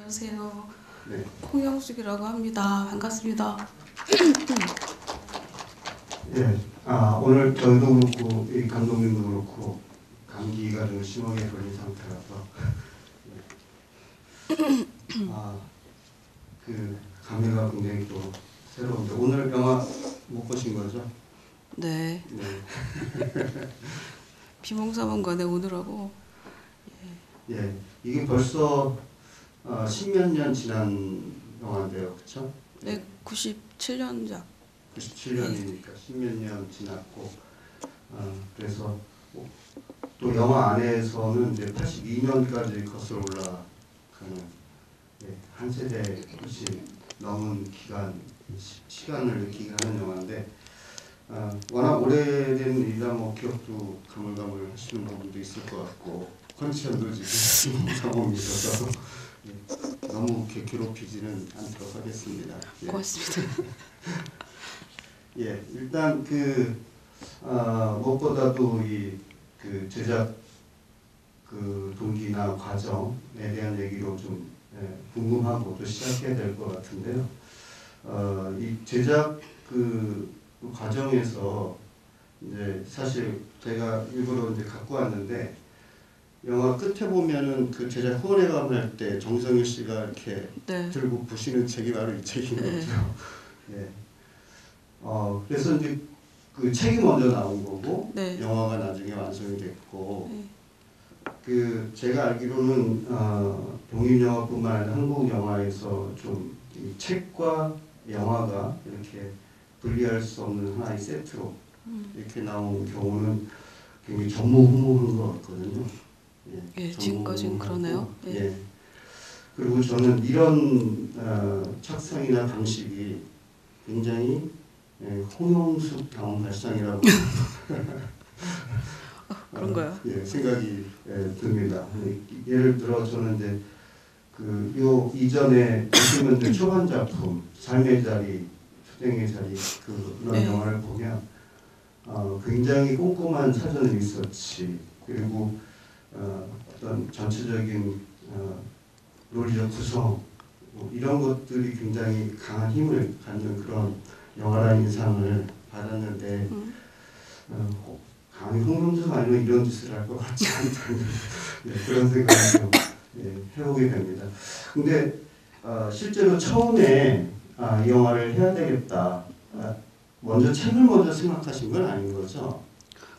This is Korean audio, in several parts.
안녕하세요. 네. 홍영숙이라고 합니다. 반갑습니다. 예. 오늘 저희도 그렇고 이 감독님도 그렇고 감기가 좀 심하게 걸린 상태라서 그 감회가 굉장히 또 새로운데 오늘 영화 못 보신 거죠? 네. 네. 비몽사몽간에 오늘하고 예. 이게 벌써 10몇 년 지난 영화인데요, 그렇죠? 네, 97년작. 97년이니까 10몇 년 지났고 그래서 또 영화 안에서는 이제 82년까지 거슬러 올라가는 한 세대 훨씬 넘은 시간을 느끼게 하는 영화인데 워낙 오래된 일이라 뭐 기억도 가물가물 하시는 분들도 있을 것 같고 컨디션도 지금 상황이 있어서 너무 괴롭히지는 않도록 하겠습니다. 고맙습니다. 예, 일단 무엇보다도 그 제작 동기나 과정에 대한 얘기로 좀 궁금하고 또 시작해야 될 것 같은데요. 이 제작 과정에서 이제 사실 제가 일부러 이제 갖고 왔는데 영화 끝에 보면은 그 제작 후원회관 할 때 정성일 씨가 이렇게 네. 들고 보시는 책이 바로 이 책인 거죠. 예. 그래서 이제 그 책이 먼저 나온 거고 네. 영화가 나중에 완성이 됐고 네. 제가 알기로는 독립 영화뿐만 아니라 한국 영화에서 좀 이 책과 영화가 이렇게 분리할 수 없는 하나의 세트로 이렇게 나온 경우는 굉장히 전무후무한 것 같거든요. 예, 지금까지는 그러네요. 예. 그리고 저는 이런 착상이나 방식이 굉장히 홍영숙 다운 발상이라고 그런가요? 예, 생각이 듭니다. 예를 들어 저는 이제 요 이전에 90년대 초반 작품 삶의 자리, 초생의 자리 그런 영화를 보면 굉장히 꼼꼼한 사전 리서치 그리고 어떤 전체적인 논리적 구성 이런 것들이 굉장히 강한 힘을 갖는 그런 영화라는 인상을 받았는데 감히 홍명수가 아니면 이런 짓을 할 것 같지 않다는 그런 생각을 좀 해보게 됩니다. 근데 실제로 처음에 이 영화를 해야 되겠다 먼저 책을 먼저 생각하신 건 아닌 거죠?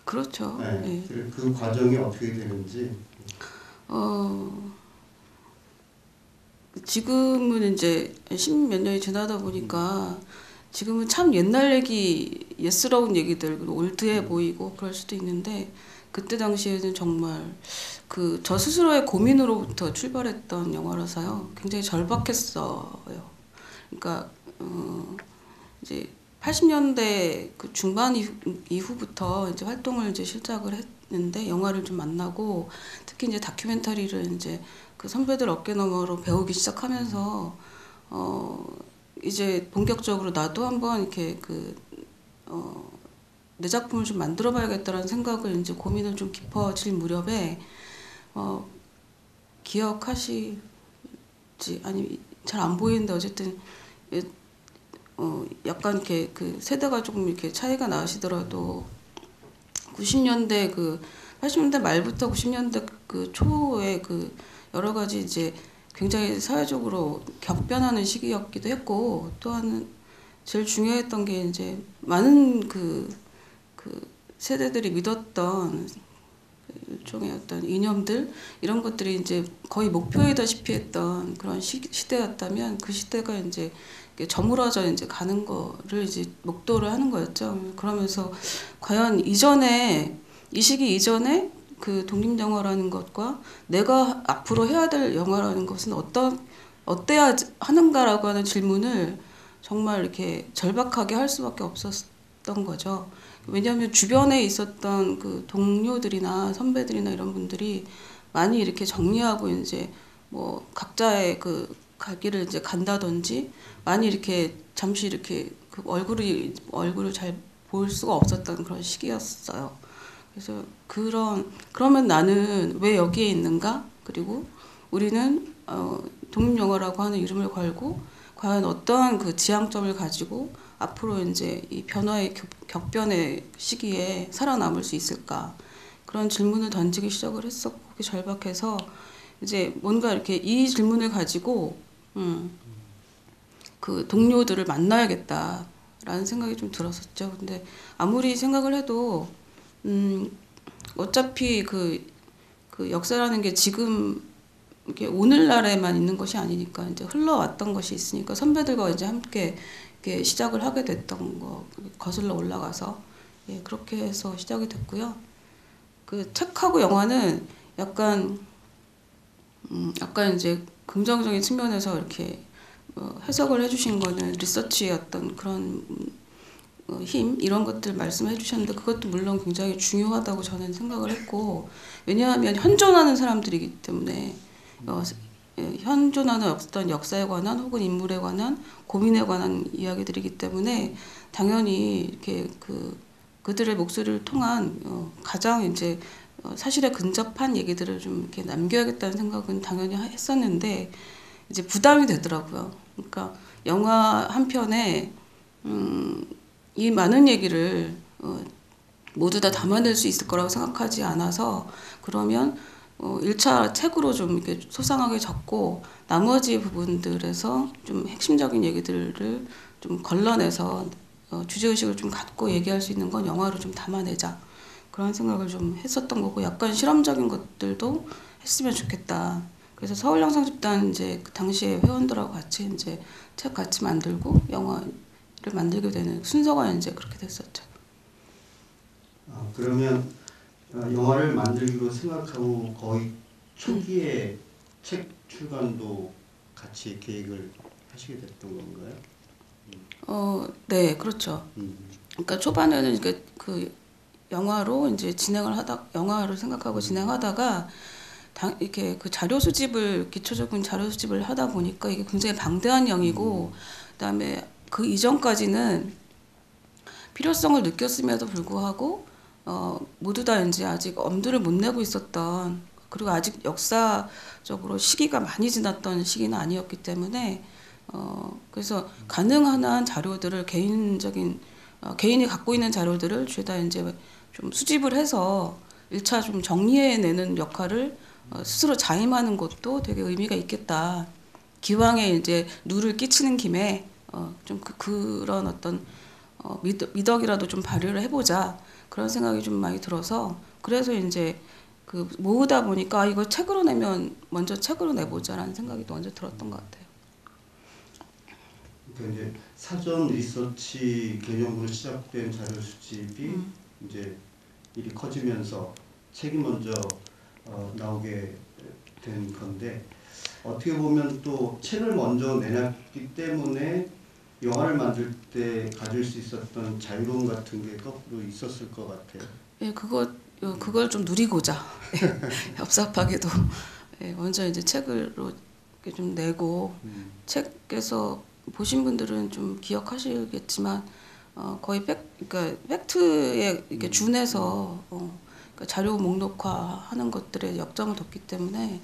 그렇죠. 네. 그 과정이 어떻게 되는지 지금은 이제 10몇 년이 지나다 보니까 지금은 참 옛날 얘기, 옛스러운 얘기들, 그리고 올드해 보이고 그럴 수도 있는데 그때 당시에는 정말 저 스스로의 고민으로부터 출발했던 영화라서요. 굉장히 절박했어요. 그러니까 이제 80년대 그 중반 이후부터 이제 활동을 이제 시작을 했는데 영화를 좀 만나고 특히 이제 다큐멘터리를 이제 그 선배들 어깨 너머로 배우기 시작하면서 이제 본격적으로 나도 한번 이렇게 내 작품을 좀 만들어봐야겠다라는 생각을 이제 고민을 좀 깊어질 무렵에 기억하실지 아니 잘 안 보이는데 어쨌든 약간 이렇게 세대가 조금 이렇게 차이가 나시더라도 90년대 80년대 말부터 90년대 초에 여러 가지 이제 굉장히 사회적으로 격변하는 시기였기도 했고 또한 제일 중요했던 게 이제 많은 세대들이 믿었던 일종의 어떤 이념들 이런 것들이 이제 거의 목표이다시피 했던 그런 시대였다면 그 시대가 이제 저물어져 이제 가는 거를 이제 목도를 하는 거였죠. 그러면서 과연 이 시기 이전에 그 독립영화라는 것과 내가 앞으로 해야 될 영화라는 것은 어때야 하는가라고 하는 질문을 정말 이렇게 절박하게 할 수밖에 없었던 거죠. 왜냐하면 주변에 있었던 그 동료들이나 선배들이나 이런 분들이 많이 이렇게 정리하고 이제 뭐 각자의 갈 길을 이제 간다든지 많이 이렇게 잠시 이렇게 얼굴을 잘 볼 수가 없었던 그런 시기였어요. 그래서 그러면 나는 왜 여기에 있는가? 그리고 우리는 독립영화라고 하는 이름을 걸고 과연 어떠한 그 지향점을 가지고 앞으로 이제 이 변화의 격변의 시기에 살아남을 수 있을까 그런 질문을 던지기 시작을 했었고 그게 절박해서 이제 뭔가 이렇게 이 질문을 가지고 그 동료들을 만나야겠다라는 생각이 좀 들었었죠. 근데 아무리 생각을 해도 어차피 그 역사라는 게 지금 이게 오늘날에만 있는 것이 아니니까 이제 흘러왔던 것이 있으니까 선배들과 이제 함께 이렇게 시작을 하게 됐던 거 거슬러 올라가서 예, 그렇게 해서 시작이 됐고요. 그 책하고 영화는 약간 이제 긍정적인 측면에서 이렇게 해석을 해주신 거는 리서치의 어떤 그런 힘 이런 것들 말씀해 주셨는데 그것도 물론 굉장히 중요하다고 저는 생각을 했고 왜냐하면 현존하는 사람들이기 때문에 현존하는 어떤 역사에 관한 혹은 인물에 관한 고민에 관한 이야기들이기 때문에 당연히 이렇게 그들의 목소리를 통한 가장 이제 사실에 근접한 얘기들을 좀 이렇게 남겨야겠다는 생각은 당연히 했었는데 이제 부담이 되더라고요. 그러니까 영화 한 편에 이 많은 얘기를 모두 다 담아낼 수 있을 거라고 생각하지 않아서 그러면 1차 책으로 좀 이렇게 소상하게 적고 나머지 부분들에서 좀 핵심적인 얘기들을 좀 걸러내서 주제의식을 좀 갖고 얘기할 수 있는 건 영화로 좀 담아내자 그런 생각을 좀 했었던 거고 약간 실험적인 것들도 했으면 좋겠다. 그래서 서울영상집단 이제 그 당시에 회원들하고 같이 이제 책 같이 만들고 영화를 만들게 되는 순서가 이제 그렇게 됐었죠. 그러면 영화를 만들기로 생각하고 거의 초기에 책 출간도 같이 계획을 하시게 됐던 건가요? 네, 그렇죠. 그러니까 초반에는 이게 그 영화로 이제 영화를 생각하고 진행하다가 이렇게 그 자료 수집을 기초적인 자료 수집을 하다 보니까 이게 굉장히 방대한 영이고 그다음에 그 이전까지는 필요성을 느꼈음에도 불구하고 모두 다 이제 아직 엄두를 못 내고 있었던 그리고 아직 역사적으로 시기가 많이 지났던 시기는 아니었기 때문에 그래서 가능한 한 자료들을 개인이 갖고 있는 자료들을 죄다 이제 좀 수집을 해서 1차 좀 정리해내는 역할을 스스로 자임하는 것도 되게 의미가 있겠다. 기왕에 이제 누를 끼치는 김에 좀 그런 어떤 미덕이라도 좀 발휘를 해보자 그런 생각이 좀 많이 들어서 그래서 이제 그 모으다 보니까 이거 책으로 내면 먼저 책으로 내보자라는 생각이 먼저 들었던 것 같아요. 그러니까 이제 사전 리서치 개념으로 시작된 자료 수집이 이제 일이 커지면서 책이 먼저 나오게 된 건데 어떻게 보면 또 책을 먼저 내놨기 때문에 영화를 만들 때 가질 수 있었던 자유로움 같은 게 거꾸로 있었을 것 같아요. 예, 그걸 좀 누리고자 얍삽하게도 먼저 이제 책으로 이렇게 좀 내고 책에서 보신 분들은 좀 기억하시겠지만 거의 그러니까 팩트에 이렇게 준해서 그러니까 자료 목록화하는 것들에 역점을 뒀기 때문에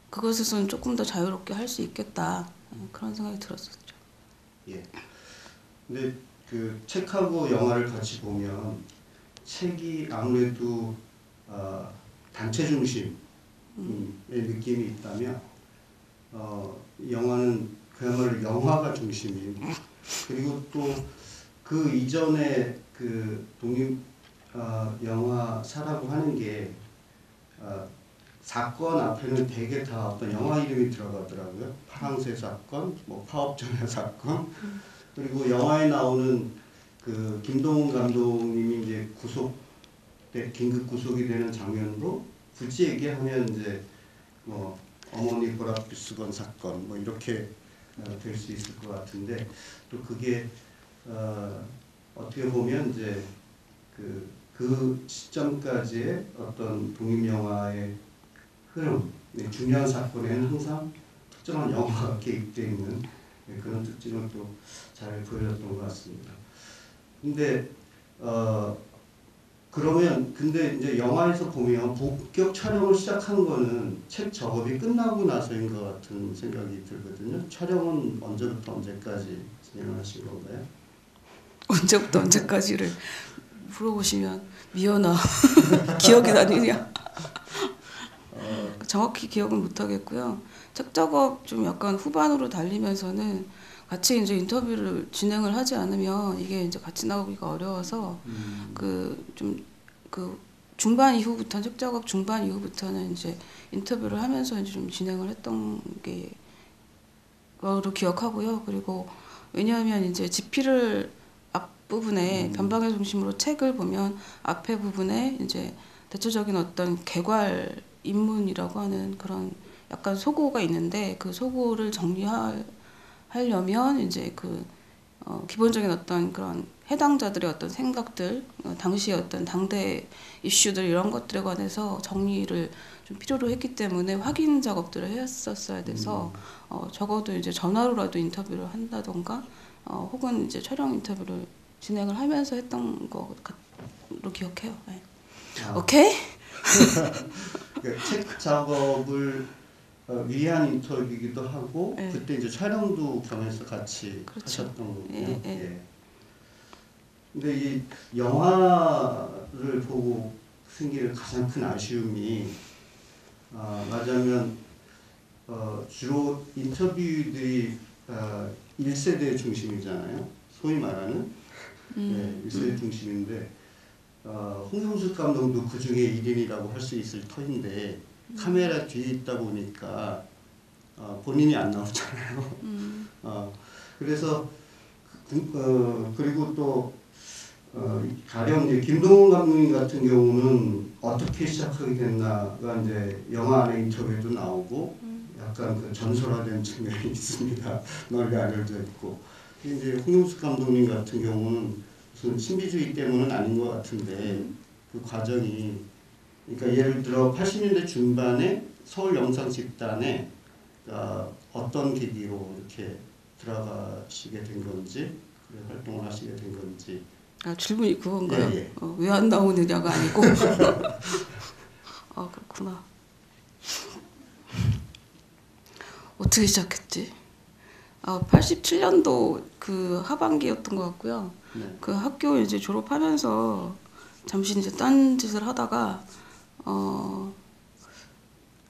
그것에서는 조금 더 자유롭게 할 수 있겠다 그런 생각이 들었었죠. 예. 근데 그 책하고 영화를 같이 보면 책이 아무래도 단체 중심의 느낌이 있다면 영화는 그야말로 영화가 중심인 그리고 또 그 이전에 그 독립 영화사라고 하는 게 사건 앞에는 대개 다 어떤 영화 이름이 들어가더라고요. 파랑새 사건, 뭐 파업전야 사건, 그리고 영화에 나오는 그 김동훈 감독님이 이제 긴급 구속이 되는 장면으로 굳이 얘기하면 이제 뭐 어머니 보라빛수건 사건 뭐 이렇게 될 수 있을 것 같은데 또 그게 어떻게 보면 이제 그 시점까지의 어떤 독립영화의 흐름, 중요한 사건에는 항상 특정한 영화가 개입되어 있는 그런 특징을 또 잘 보여줬던 것 같습니다. 근데 그러면 근데 이제 영화에서 보면 본격 촬영을 시작한 거는 책 작업이 끝나고 나서인 것 같은 생각이 들거든요. 촬영은 언제부터 언제까지 진행하신 건가요? 언제부터 언제까지를 물어보시면 미연아 기억이 나느냐? 정확히 기억은 못 하겠고요. 책 작업 좀 약간 후반으로 달리면서는 같이 이제 인터뷰를 진행을 하지 않으면 이게 이제 같이 나오기가 어려워서 그 중반 이후부터 책 작업 중반 이후부터는 이제 인터뷰를 하면서 이제 좀 진행을 했던 게 거로 기억하고요. 그리고 왜냐하면 이제 지필을 앞부분에 변방의 중심으로 책을 보면 앞에 부분에 이제 대체적인 어떤 개괄 입문이라고 하는 그런 약간 소고가 있는데 그 소고를 하려면 이제 기본적인 어떤 그런 해당자들의 어떤 생각들, 당시의 어떤 당대 이슈들 이런 것들에 관해서 정리를 좀 필요로 했기 때문에 확인 작업들을 했었어야 돼서 적어도 이제 전화로라도 인터뷰를 한다던가 혹은 이제 촬영 인터뷰를 진행을 하면서 했던 것로 기억해요. 네. 오케이? 그러니까 책 작업을 위한 인터뷰이기도 하고 네. 그때 이제 촬영도 겸해서 같이 그렇죠. 하셨던 거군요. 예, 예. 예. 근데 이 영화를 보고 생기는 가장 큰 아쉬움이 말하자면 주로 인터뷰들이 1세대 중심이잖아요. 소위 말하는 1세대 중심인데 홍명수 감독도 그 중에 1인이라고 할 수 있을 터인데 카메라 뒤에 있다 보니까 본인이 안 나오잖아요. 그래서 그리고 또 가령 이제 김동훈 감독님 같은 경우는 어떻게 시작하게 됐나가 이제 영화 안에 인터뷰에도 나오고 약간 그 전설화된 측면이 있습니다. 널리 알려져 있고 이제 홍용숙 감독님 같은 경우는 무슨 신비주의 때문은 아닌 것 같은데 그 과정이 그러니까 예를 들어 80년대 중반에 서울 영상집단에 어떤 계기로 이렇게 들어가시게 된 건지 활동을 하시게 된 건지. 질문이 그건가요? 예, 예. 왜 안 나오느냐가 아니고. 그렇구나. 어떻게 시작했지? 87년도 그 하반기였던 것 같고요. 네. 그 학교 이제 졸업하면서 잠시 이제 딴 짓을 하다가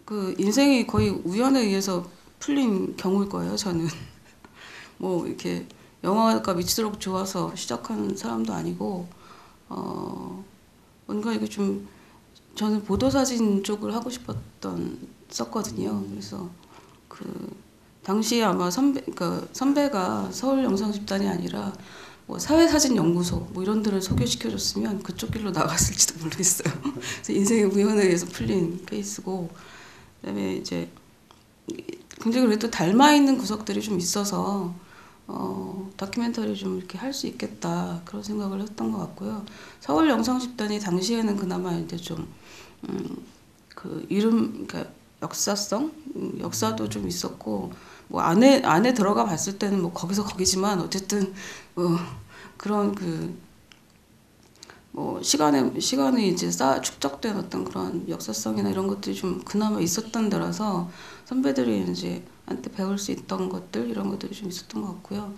그 인생이 거의 우연에 의해서 풀린 경우일 거예요. 저는 뭐 이렇게 영화가 미치도록 좋아서 시작한 사람도 아니고 뭔가 이게 좀 저는 보도사진 쪽을 하고 싶었었거든요. 그래서 그 당시에 아마 선배가 서울 영상집단이 아니라 뭐 사회사진연구소 뭐 이런 데를 소개시켜줬으면 그쪽 길로 나갔을지도 모르겠어요. 그래서 인생의 우연에 의해서 풀린 케이스고, 그다음에 이제 굉장히 그래도 닮아 있는 구석들이 좀 있어서 다큐멘터리 좀 이렇게 할 수 있겠다 그런 생각을 했던 것 같고요. 서울 영상집단이 당시에는 그나마 이제 좀 그 이름 그러니까 역사성 역사도 좀 있었고 뭐 안에 들어가 봤을 때는 뭐 거기서 거기지만 어쨌든 그런 뭐 시간이 이제 축적된 어떤 그런 역사성이나 이런 것들이 좀 그나마 있었던 데라서 선배들이 이제 한테 배울 수 있던 것들 이런 것들이 좀 있었던 것 같고요.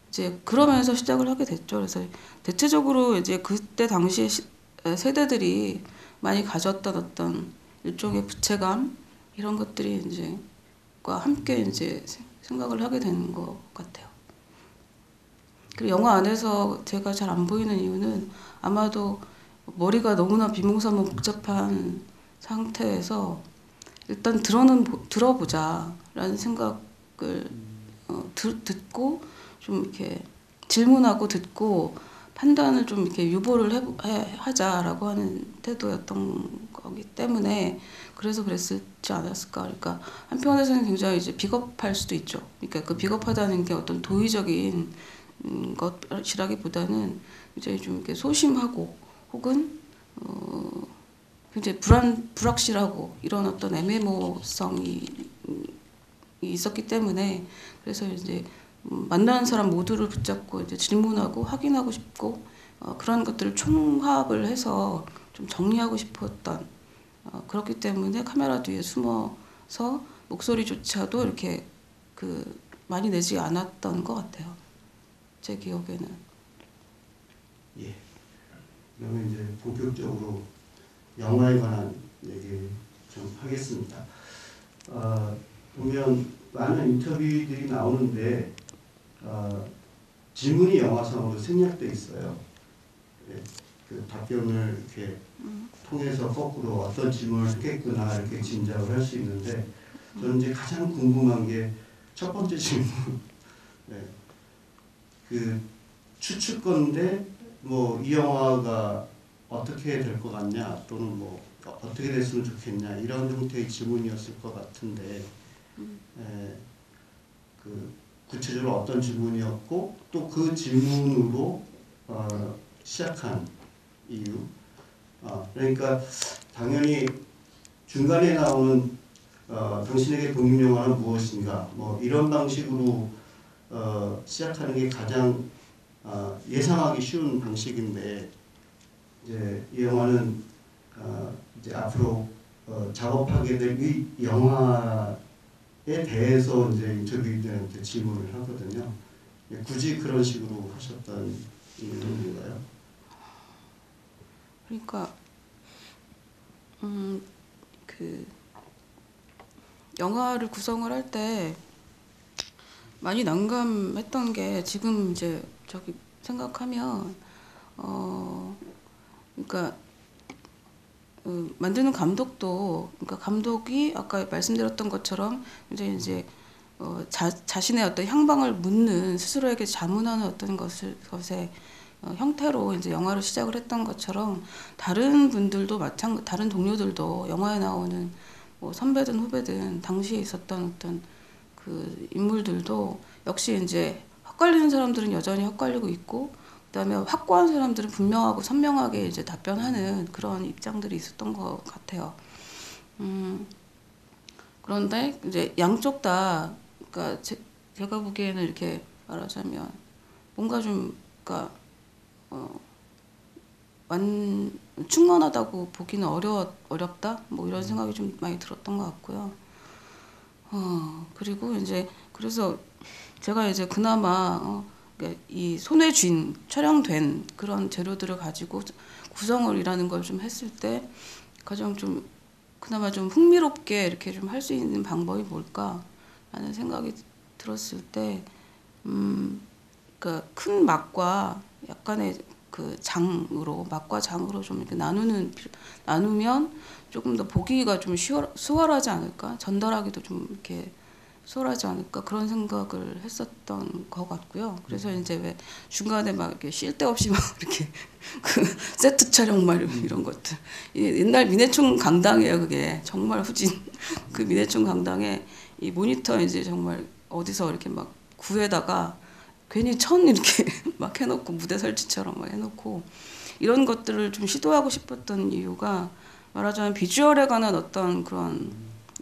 이제 그러면서 시작을 하게 됐죠. 그래서 대체적으로 이제 그때 당시에 세대들이 많이 가졌던 어떤 일종의 부채감 이런 것들이 이제 과 함께 이제 생각을 하게 되는 것 같아요. 그리고 영화 안에서 제가 잘 안 보이는 이유는 아마도 머리가 너무나 비몽사몽 복잡한 상태에서 일단 들어보자라는 생각을 듣고 좀 이렇게 질문하고 듣고 판단을 좀 이렇게 유보를 하자라고 하는 태도였던 거기 때문에 그래서 그랬을지 않았을까. 그러니까 한편에서는 굉장히 이제 비겁할 수도 있죠. 그러니까 그 비겁하다는 게 어떤 도의적인 것이라기보다는 이제 좀 이렇게 소심하고 혹은 굉장히 불확실하고 이런 어떤 애매모성이 있었기 때문에 그래서 이제 만나는 사람 모두를 붙잡고 이제 질문하고 확인하고 싶고 그런 것들을 총합을 해서 좀 정리하고 싶었던 그렇기 때문에 카메라 뒤에 숨어서 목소리조차도 이렇게 많이 내지 않았던 것 같아요. 제 기억에는. 예. 그러면 이제 본격적으로 영화에 관한 얘기 좀 하겠습니다. 보면 많은 인터뷰들이 나오는데 질문이 영화상으로 생략돼 있어요. 예. 그 답변을 이렇게 통해서 거꾸로 어떤 질문을 했겠구나 이렇게 짐작을 할 수 있는데 저는 이제 가장 궁금한 게 첫 번째 질문. 네. 그 추측건데 뭐 이 영화가 어떻게 될 것 같냐 또는 뭐 어떻게 됐으면 좋겠냐 이런 형태의 질문이었을 것 같은데 그 구체적으로 어떤 질문이었고 또 그 질문으로 시작한 이유 그러니까 당연히 중간에 나오는 당신에게 독립영화는 무엇인가 뭐 이런 방식으로 시작하는 게 가장 예상하기 쉬운 방식인데 이제 이 영화는 이제 앞으로 작업하게 될 이 영화에 대해서 이제 인터뷰인들한테 질문을 하거든요. 굳이 그런 식으로 하셨던 이유인가요? 그러니까 그 영화를 구성을 할 때 많이 난감했던 게 지금 이제 저기 생각하면 그러니까 만드는 감독도 그러니까 감독이 아까 말씀드렸던 것처럼 이제 자신의 어떤 향방을 묻는 스스로에게 자문하는 어떤 것의 형태로 이제 영화를 시작을 했던 것처럼 다른 분들도 다른 동료들도 영화에 나오는 뭐 선배든 후배든 당시에 있었던 어떤 그 인물들도 역시 이제 헛갈리는 사람들은 여전히 헛갈리고 있고 그다음에 확고한 사람들은 분명하고 선명하게 이제 답변하는 그런 입장들이 있었던 것 같아요. 그런데 이제 양쪽 다 그러니까 제가 보기에는 이렇게 말하자면 뭔가 좀 그러니까 충만하다고 보기는 어렵다 뭐 이런 생각이 좀 많이 들었던 것 같고요. 그리고 이제 그래서 제가 이제 그나마 이 손에 쥔 촬영된 그런 재료들을 가지고 구성을 이라는 걸 좀 했을 때 가장 좀 그나마 좀 흥미롭게 이렇게 좀 할 수 있는 방법이 뭘까라는 생각이 들었을 때, 그러니까 큰 막과 약간의 그 막과 장으로 좀 이렇게 나누면 조금 더 보기가 좀 수월하지 않을까, 전달하기도 좀 이렇게 수월하지 않을까 그런 생각을 했었던 것 같고요. 그래서 이제 왜 중간에 막 이렇게 쉴 데 없이 막 이렇게 그 세트 촬영 말 이런 것들 옛날 민해총 강당이에요. 그게 정말 후진 그 민해총 강당에 이 모니터 이제 정말 어디서 이렇게 막 구에다가 괜히 천 이렇게 막 해놓고 무대 설치처럼 막 해놓고 이런 것들을 좀 시도하고 싶었던 이유가 말하자면 비주얼에 관한 어떤 그런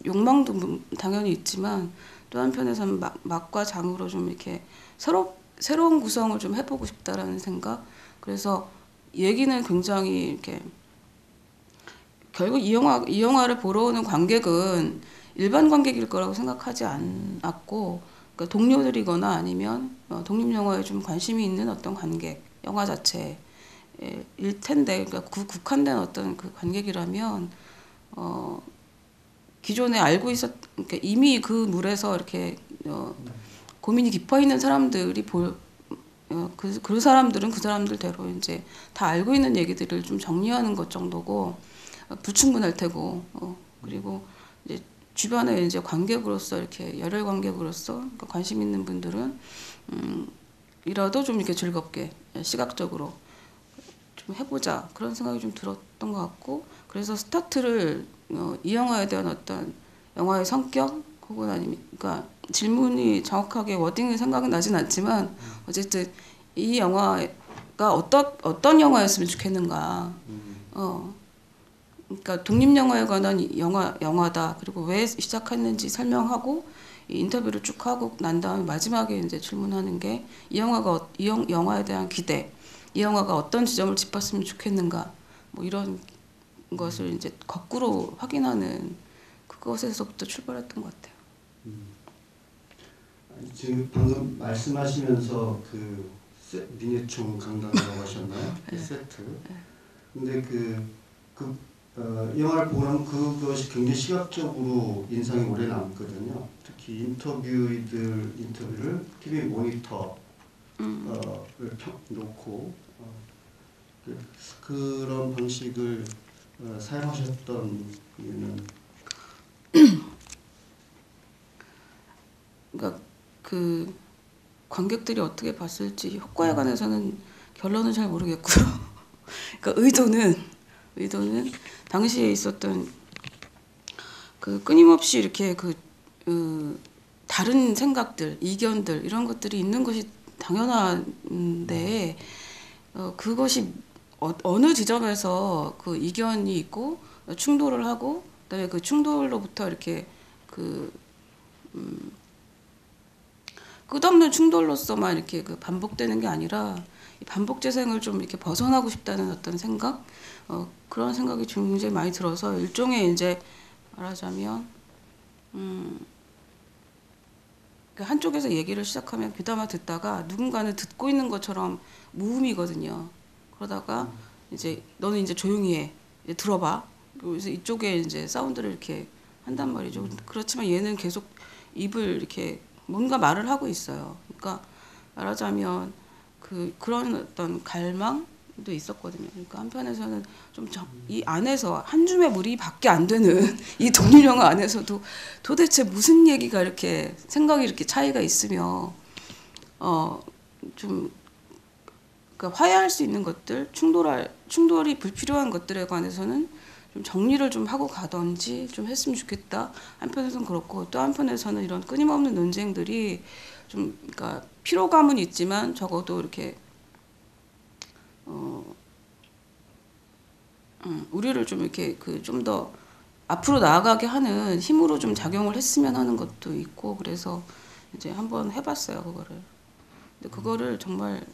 욕망도 당연히 있지만 또 한편에서는 막과 장으로 좀 이렇게 새로운 구성을 좀 해보고 싶다라는 생각. 그래서 얘기는 굉장히 이렇게 결국 이 영화를 보러 오는 관객은 일반 관객일 거라고 생각하지 않았고 그러니까 동료들이거나 아니면 독립영화에 좀 관심이 있는 어떤 관객, 영화 자체일 텐데 그러니까 국한된 어떤 그 관객이라면 기존에 알고 그러니까 이미 그 물에서 이렇게 고민이 깊어 있는 사람들이 그 사람들은 그 사람들대로 이제 다 알고 있는 얘기들을 좀 정리하는 것 정도고 불충분할 테고 그리고 이제 주변에 이제 관객으로서 이렇게 열혈 관객으로서 그러니까 관심 있는 분들은 이라도 좀 이렇게 즐겁게 시각적으로 좀 해보자 그런 생각이 좀 들었던 것 같고 그래서 스타트를 이 영화에 대한 어떤 영화의 성격 혹은 아니면 그러니까 질문이 정확하게 워딩이 생각은 나진 않지만 어쨌든 이 영화가 어떤 영화였으면 좋겠는가 그러니까 독립영화에 관한 영화다 그리고 왜 시작했는지 설명하고 인터뷰를 쭉 하고 난 다음에 마지막에 이제 질문하는 게 이 영화에 대한 기대 이 영화가 어떤 지점을 짚었으면 좋겠는가 뭐 이런 것을 이제 거꾸로 확인하는 그것에서부터 출발했던 것 같아요. 아니, 지금 방금 말씀하시면서 그 민예총 강당이라고 하셨나요? 그 세트. 근데 영화를 보고 나면 그것이 굉장히 시각적으로 인상이 오래 남거든요. 특히 인터뷰를 TV 모니터 놓고 그런 방식을 사용하셨던 이유는 그러니까 그 관객들이 어떻게 봤을지 효과에 관해서는 결론은 잘 모르겠고요. 그러니까 의도는 당시에 있었던 그 끊임없이 이렇게 다른 생각들, 이견들 이런 것들이 있는 것이 당연한데 그것이 어느 지점에서 그 이견이 있고 충돌을 하고 그다음에 그 충돌로부터 이렇게 끝없는 충돌로서만 이렇게 반복되는 게 아니라 이 반복 재생을 좀 이렇게 벗어나고 싶다는 어떤 생각 그런 생각이 굉장히 많이 들어서 일종의 이제 말하자면 한쪽에서 얘기를 시작하면 귀담아 듣다가 누군가는 듣고 있는 것처럼 무음이거든요. 그러다가 이제 너는 이제 조용히 해, 이제 들어봐. 그래서 이쪽에 이제 사운드를 이렇게 한단 말이죠. 그렇지만 얘는 계속 입을 이렇게 뭔가 말을 하고 있어요. 그러니까 말하자면 그런 어떤 갈망도 있었거든요. 그러니까 한편에서는 좀 이 안에서 한 줌의 물이 밖에 안 되는 이 독립 영화 안에서도 도대체 무슨 얘기가 이렇게 생각이 이렇게 차이가 있으며 좀 그러니까 화해할 수 있는 것들, 충돌이 불필요한 것들에 관해서는 좀 정리를 좀 하고 가던지 좀 했으면 좋겠다. 한편에서는 그렇고 또 한편에서는 이런 끊임없는 논쟁들이 좀 그러니까 피로감은 있지만 적어도 이렇게 우리를 좀 이렇게 좀 더 앞으로 나아가게 하는 힘으로 좀 작용을 했으면 하는 것도 있고 그래서 이제 한번 해봤어요 그거를. 근데 그거를 정말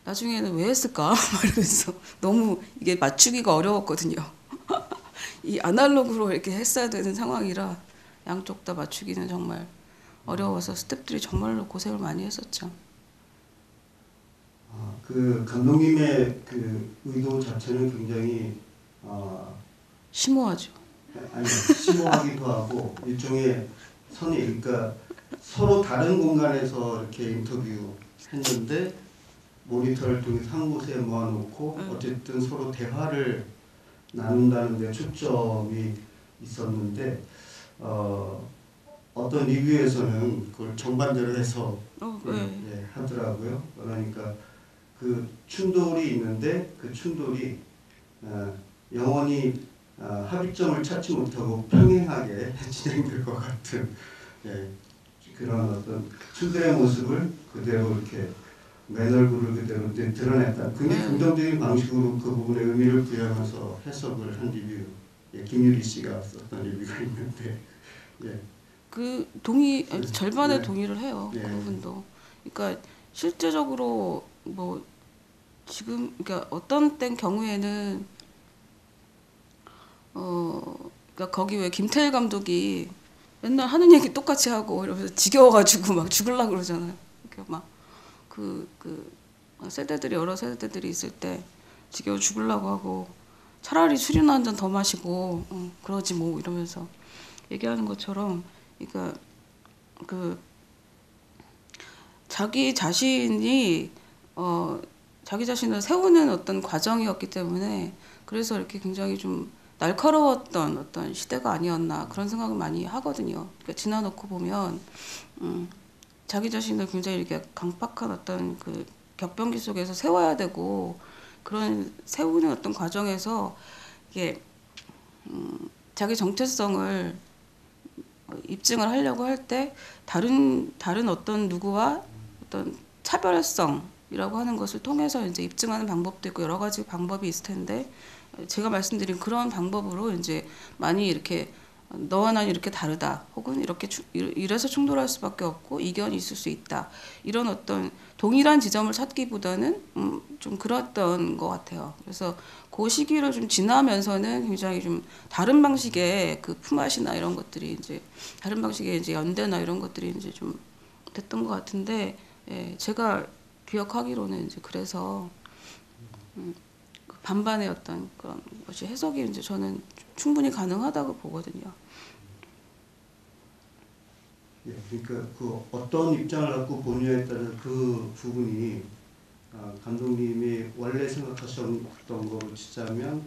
나중에는 왜 했을까 말면서 너무 이게 맞추기가 어려웠거든요. 이 아날로그로 이렇게 했어야 되는 상황이라 양쪽 다 맞추기는 정말 어려워서 스태프들이 정말로 고생을 많이 했었죠. 그 감독님의 그 의도 자체는 굉장히 심오하죠. 아니 심오하기도 하고 일종의 그러니까 서로 다른 공간에서 이렇게 인터뷰했는데 모니터를 통해서 한 곳에 모아놓고 어쨌든 서로 대화를 나눈다는 데 초점이 있었는데 어떤 리뷰에서는 그걸 정반대로 해서 예, 하더라고요. 그러니까 그 충돌이 있는데 그 충돌이 영원히 합의점을 찾지 못하고 평행하게 진행될 것 같은 예, 그런 어떤 충돌의 모습을 그대로 이렇게 맨 얼굴을 그대로 드러냈다. 굉장히 긍정적인 방식으로 그 부분에 의미를 부여하면서 해석을 한 리뷰. 예, 김유리 씨가 썼던 리뷰가 있는데, 예. 절반의 네. 동의를 해요. 네. 그 부분도. 그러니까 실제적으로 뭐 지금 그러니까 어떤 땐 경우에는 그러니까 거기 왜 김태일 감독이 맨날 하는 얘기 똑같이 하고 이러면서 지겨워가지고 막 죽으려고 그러잖아요. 그러니까 막 세대들이 여러 세대들이 있을 때 지겨워 죽으려고 하고 차라리 술이나 한 잔 더 마시고 그러지 뭐 이러면서 얘기하는 것처럼 그러니까 자기 자신이 자기 자신을 세우는 어떤 과정이었기 때문에 그래서 이렇게 굉장히 좀 날카로웠던 어떤 시대가 아니었나 그런 생각을 많이 하거든요. 그러니까 지나놓고 보면 자기 자신을 굉장히 이렇게 강박한 어떤 그 격변기 속에서 세워야 되고 그런 세우는 어떤 과정에서 이게 자기 정체성을 입증을 하려고 할 때 다른 어떤 누구와 어떤 차별성이라고 하는 것을 통해서 이제 입증하는 방법도 있고 여러 가지 방법이 있을 텐데 제가 말씀드린 그런 방법으로 이제 많이 이렇게 너와 난 이렇게 다르다 혹은 이렇게 이래서 충돌할 수밖에 없고 이견이 있을 수 있다 이런 어떤 동일한 지점을 찾기보다는 좀 그랬던 것 같아요. 그래서 그 시기를 좀 지나면서는 굉장히 좀 다른 방식의 그 품앗이나 이런 것들이 이제 다른 방식의 이제 연대나 이런 것들이 이제 좀 됐던 것 같은데 예, 제가 기억하기로는 이제 그래서 그 반반의 어떤 그런 것이 해석이 이제 저는 충분히 가능하다고 보거든요. 예, 그러니까 그 어떤 입장을 갖고 보느냐에 따라서 그 부분이 감독님이 원래 생각하셨던 거로 치자면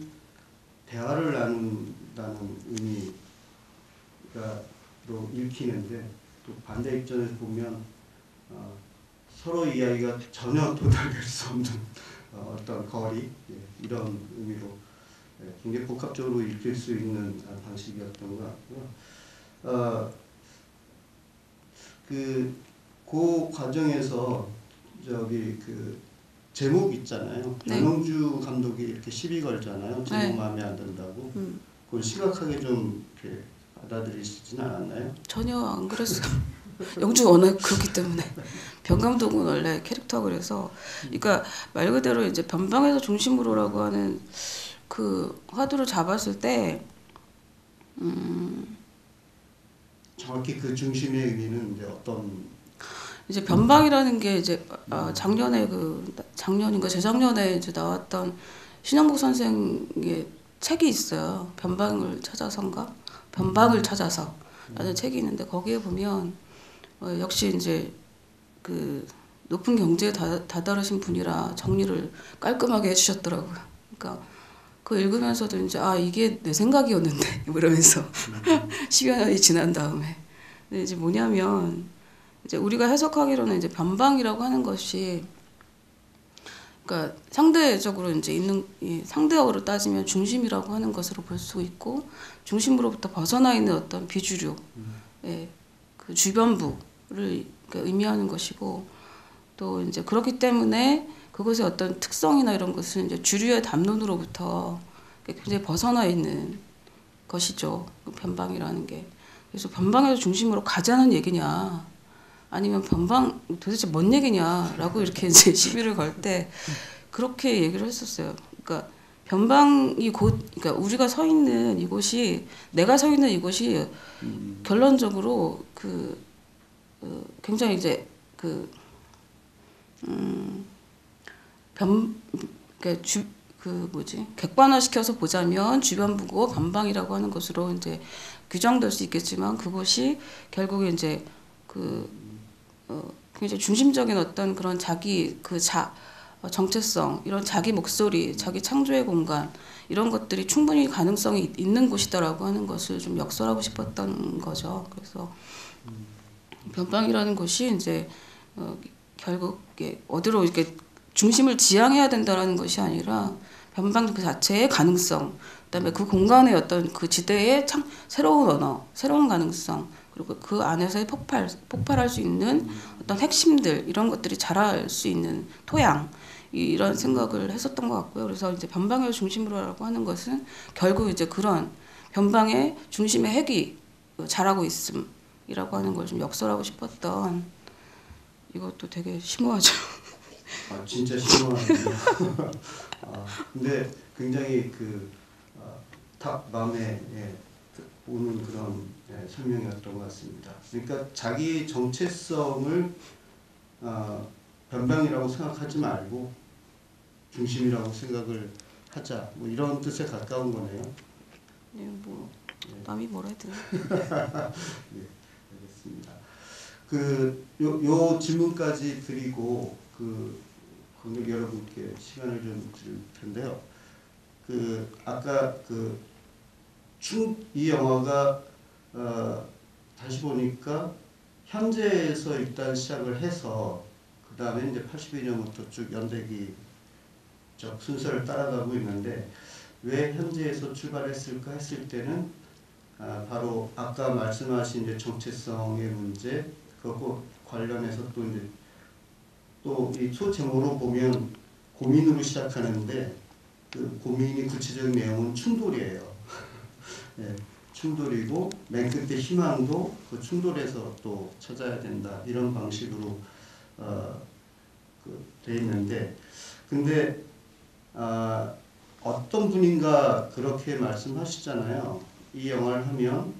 대화를 나눈다는 의미가로 읽히는데 또 반대 입장에서 보면 서로 이야기가 전혀 도달될 수 없는 어떤 거리 이런 의미로 굉장히 복합적으로 읽힐 수 있는 방식이었던 것 같고요. 그 과정에서 그 제목 있잖아요. 네. 장영주 감독이 이렇게 시비 걸잖아요. 제목 네. 마음에 안 든다고. 그걸 심각하게 좀 이렇게 받아들이시진 않았나요? 전혀 안 그랬어요. 영주 워낙 그렇기 때문에 변 감독은 원래 캐릭터 그래서 그러니까 말 그대로 이제 변방에서 중심으로라고 하는 그 화두를 잡았을 때 정확히 그 중심의 의미는 이제 어떤 이제 변방이라는 게 이제 작년인가 재작년에 이제 나왔던 신영복 선생의 책이 있어요. 변방을 찾아서인가? 변방을 찾아서라는 책이 있는데 거기에 보면 역시 이제 그 높은 경제에 다다르신 분이라 정리를 깔끔하게 해주셨더라고요. 그러니까 그거 읽으면서도 이제 이게 내 생각이었는데 이러면서 10여 년이 지난 다음에 근데 이제 뭐냐면 이제 우리가 해석하기로는 이제 변방이라고 하는 것이 그러니까 상대적으로 이제 있는 상대어로 따지면 중심이라고 하는 것으로 볼 수 있고 중심으로부터 벗어나 있는 어떤 비주류 그 주변부를 의미하는 것이고 또 이제 그렇기 때문에 그것의 어떤 특성이나 이런 것은 이제 주류의 담론으로부터 굉장히 벗어나 있는 것이죠. 그 변방이라는 게. 그래서 변방에서 중심으로 가자는 얘기냐, 아니면 변방 도대체 뭔 얘기냐라고 이렇게 이제 시비를 걸 때 그렇게 얘기를 했었어요. 그러니까 변방이 그러니까 우리가 서 있는 이곳이 내가 서 있는 이곳이 결론적으로 굉장히 이제 객관화시켜서 보자면 주변부고 변방이라고 하는 것으로 이제 규정될 수 있겠지만 그것이 결국에 이제 굉장히 중심적인 어떤 그런 자기 정체성, 이런 자기 목소리, 자기 창조의 공간 이런 것들이 충분히 가능성이 있는 곳이다라고 하는 것을 좀 역설하고 싶었던 거죠. 그래서 변방이라는 것이 이제 결국 어디로 이렇게 중심을 지향해야 된다라는 것이 아니라 변방 그 자체의 가능성, 그다음에 그 공간의 어떤 그 지대의 새로운 언어, 새로운 가능성, 그리고 그 안에서의 폭발할 수 있는 어떤 핵심들 이런 것들이 자랄 수 있는 토양 이런 생각을 했었던 것 같고요. 그래서 이제 변방의 중심으로라고 하는 것은 결국 이제 그런 변방의 중심의 핵이 자라고 있음이라고 하는 걸 좀 역설하고 싶었던 이것도 되게 심오하죠. 진짜 심오하네요. 근데 굉장히 딱 마음에 오는 그런 설명이었던 것 같습니다. 그러니까 자기 정체성을 변방이라고 생각하지 말고 중심이라고 생각을 하자. 뭐 이런 뜻에 가까운 거네요. 네, 남이 뭐라 해도. 네, 알겠습니다. 요 질문까지 드리고 관객 여러분께 시간을 좀 드릴 텐데요. 아까 이 영화가 다시 보니까 현재에서 일단 시작을 해서 그 다음에 이제 82년부터 쭉 연대기적 순서를 따라가고 있는데 왜 현재에서 출발했을까 했을 때는 바로 아까 말씀하신 이제 정체성의 문제 그거 관련해서 또 이 소제목으로 보면 고민으로 시작하는데 그 고민이 구체적인 내용은 충돌이에요. 네, 충돌이고 맨 끝에 희망도 그 충돌에서 또 찾아야 된다 이런 방식으로 돼 있는데 근데 어떤 분인가 그렇게 말씀하시잖아요. 이 영화를 하면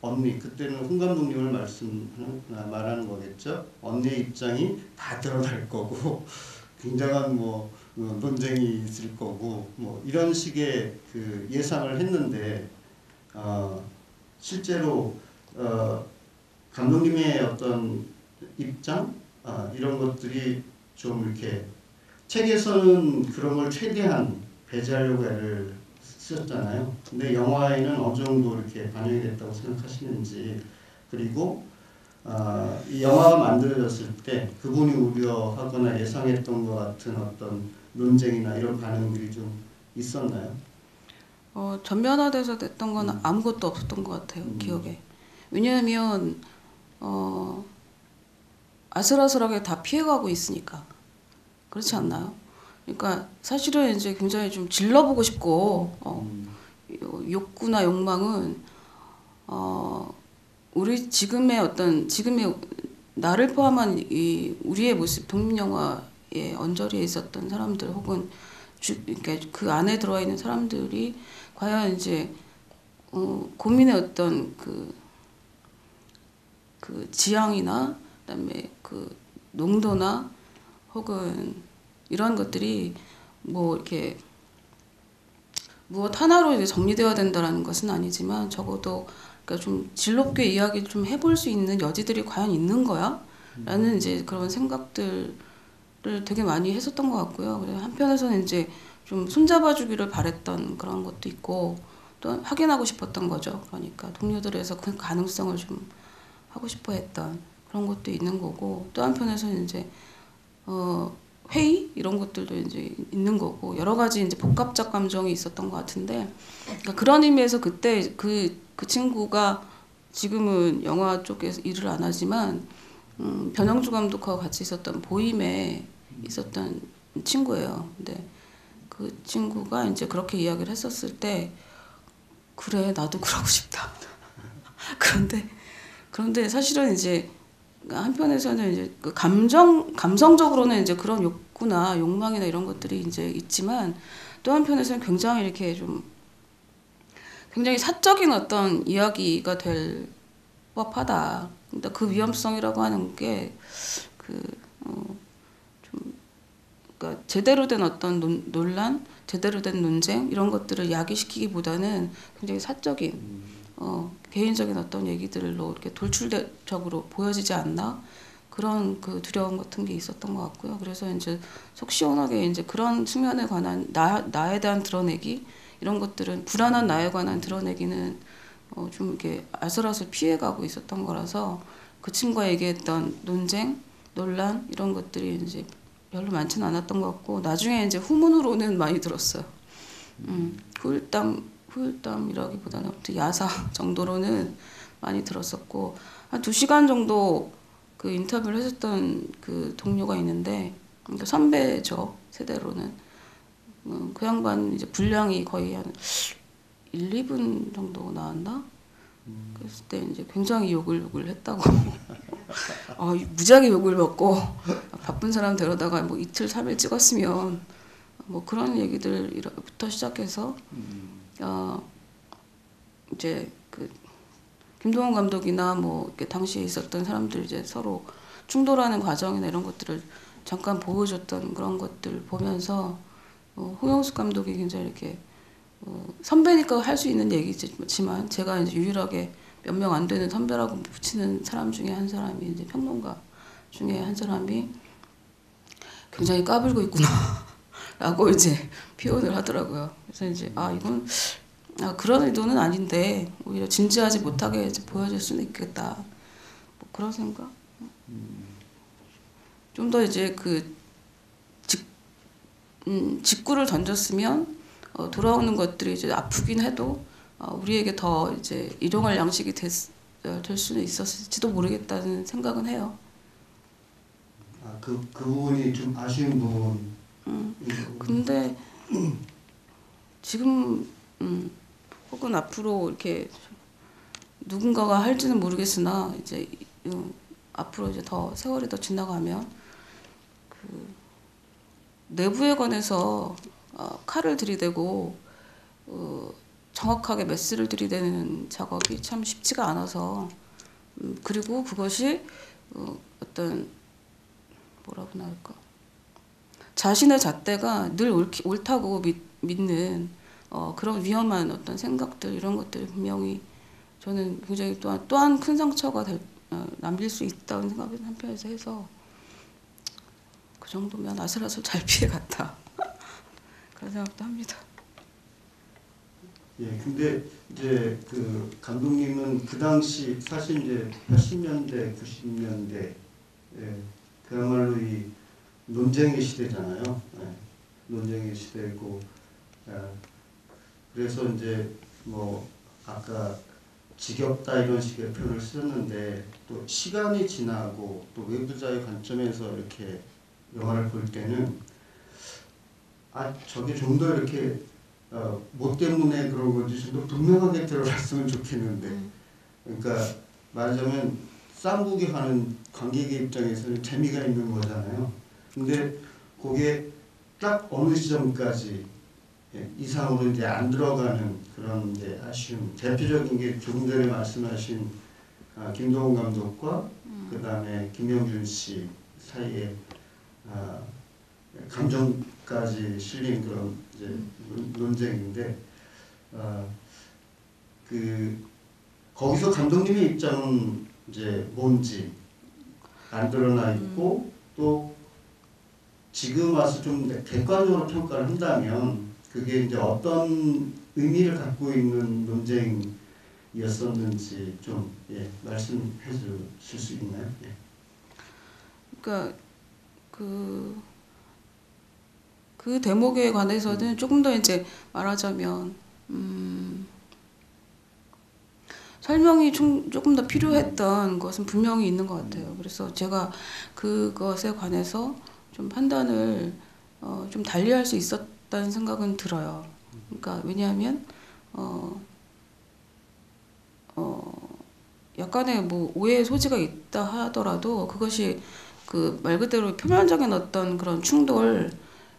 언니 그때는 홍 감독님을 말하는 거겠죠. 언니의 입장이 다 드러날 거고 굉장한 뭐 논쟁이 있을 거고 뭐 이런 식의 그 예상을 했는데 실제로 감독님의 어떤 입장 이런 것들이 좀 이렇게 책에서는 그런 걸 최대한 배제하려고 애를 쓰셨잖아요. 근데 영화에는 어느 정도 이렇게 반영이 됐다고 생각하시는지 그리고 이 영화가 만들어졌을 때 그분이 우려하거나 예상했던 것 같은 어떤 논쟁이나 이런 반응들이 좀 있었나요? 전면화돼서 됐던 건 아무것도 없었던 것 같아요. 기억에. 왜냐하면 아슬아슬하게 다 피해가고 있으니까. 그렇지 않나요? 그러니까 사실은 이제 굉장히 좀 질러보고 싶고 욕구나 욕망은 우리 지금의 나를 포함한 이 우리의 모습 독립영화에 언저리에 있었던 사람들 혹은 그러니까 그 안에 들어와 있는 사람들이 과연 이제 고민의 어떤 그 지향이나 그다음에 그 농도나 혹은 이런 것들이 뭐 이렇게 무엇 하나로 이제 정리되어야 된다라는 것은 아니지만 적어도 그러니까 좀 질롭게 이야기를 좀 해볼 수 있는 여지들이 과연 있는 거야? 라는 이제 그런 생각들을 되게 많이 했었던 것 같고요. 그래서 한편에서는 이제 좀 손잡아주기를 바랬던 그런 것도 있고 또 확인하고 싶었던 거죠. 그러니까 동료들에서 그 가능성을 좀 하고 싶어 했던 그런 것도 있는 거고 또 한편에서는 이제 회의 이런 것들도 이제 있는 거고 여러 가지 이제 복합적 감정이 있었던 것 같은데 그러니까 그런 의미에서 그때 그 친구가 지금은 영화 쪽에서 일을 안 하지만 변영주 감독하고 같이 있었던 보임에 있었던 친구예요. 근데 그 친구가 이제 그렇게 이야기를 했었을 때 그래 나도 그러고 싶다. 그런데 사실은 이제 한편에서는 이제 그 감성적으로는 이제 그런 욕구나 욕망이나 이런 것들이 이제 있지만 또 한편에서는 굉장히 이렇게 좀 굉장히 사적인 어떤 이야기가 될 법하다. 근데 그 위험성이라고 하는 게 좀 그러니까 제대로 된 어떤 논란, 제대로 된 논쟁 이런 것들을 야기시키기보다는 굉장히 사적인 개인적인 어떤 얘기들로 이렇게 돌출적으로 보여지지 않나 그런 그 두려움 같은 게 있었던 것 같고요. 그래서 이제 속 시원하게 이제 그런 측면에 관한 나에 대한 드러내기 이런 것들은 불안한 나에 관한 드러내기는 좀 이렇게 아슬아슬 피해가고 있었던 거라서 그 친구가 얘기했던 논쟁, 논란 이런 것들이 이제 별로 많지는 않았던 것 같고 나중에 이제 후문으로는 많이 들었어요. 후일담이라기보다는 야사 정도로는 많이 들었었고 한 2시간 정도 그 인터뷰를 했었던 그 동료가 있는데 그러니까 선배죠 세대로는 그 양반 이제 분량이 거의 한 1, 2분 정도 나왔나? 그랬을 때 이제 굉장히 욕을 했다고 무지하게 욕을 먹고 바쁜 사람 데려다가 뭐 이틀 3일 찍었으면 뭐 그런 얘기들부터 시작해서 이제 그 김동원 감독이나 뭐 이렇게 당시에 있었던 사람들 이제 서로 충돌하는 과정이나 이런 것들을 잠깐 보여줬던 그런 것들 보면서 홍영숙 감독이 굉장히 이렇게 선배니까 할 수 있는 얘기지만 제가 이제 유일하게 몇 명 안 되는 선배라고 붙이는 사람 중에 한 사람이 이제 평론가 중에 한 사람이 굉장히 까불고 있구나라고 이제 표현을 하더라고요. 그래서 이제 이건 그런 의도는 아닌데 오히려 진지하지 못하게 이제 보여질 수는 있겠다. 뭐 그런 생각. 좀 더 이제 그 직구를 던졌으면 돌아오는 것들이 이제 아프긴 해도 우리에게 더 이제 일용할 양식이 될 수는 있었을지도 모르겠다는 생각은 해요. 그 부분이 좀 아쉬운 부분. 근데 지금 혹은 앞으로 이렇게 누군가가 할지는 모르겠으나 이제 앞으로 이제 더 세월이 더 지나가면 그 내부에 관해서 칼을 들이대고 정확하게 메스를 들이대는 작업이 참 쉽지가 않아서 그리고 그것이 어떤 뭐라고나 할까 자신의 잣대가 늘 옳다고 믿는 그런 위험한 어떤 생각들 이런 것들이 분명히 저는 굉장히 또한 큰 상처가 남길 수 있다는 생각을 한편에서 해서 그 정도면 아슬아슬 잘 피해갔다 그런 생각도 합니다. 예, 근데 이제 그 감독님은 그 당시 사실 이제 80년대, 90년대 예, 그야말로 이 논쟁의 시대잖아요. 예, 논쟁의 시대고 그래서 이제 뭐 아까 지겹다 이런 식의 표현을 쓰셨는데 또 시간이 지나고 또 외부자의 관점에서 이렇게 영화를 볼 때는 저게 좀 더 이렇게 뭐 때문에 그런 건지 좀 더 분명하게 들어갔으면 좋겠는데 그러니까 말하자면 쌍국이 하는 관객의 입장에서는 재미가 있는 거잖아요. 근데 그게 딱 어느 지점까지 이상으로 이제 안 들어가는 그런 이제 아쉬움. 대표적인 게 조금 전에 말씀하신 김동훈 감독과 그 다음에 김영준 씨 사이에 감정까지 실린 그런 이제 논쟁인데 그 거기서 감독님의 입장은 이제 뭔지 안 드러나 있고 또 지금 와서 좀 객관적으로 평가를 한다면 그게 이제 어떤 의미를 갖고 있는 논쟁이었었는지 좀 말씀해 주실 수 있나요? 예. 그러니까 그 대목에 관해서는 조금 더 이제 말하자면 설명이 조금 더 필요했던 것은 분명히 있는 것 같아요. 그래서 제가 그것에 관해서 좀 판단을 좀 달리할 수 있었다는 생각은 들어요. 그러니까 왜냐하면 약간의 뭐 오해의 소지가 있다 하더라도 그것이 그 말 그대로 표면적인 어떤 그런 충돌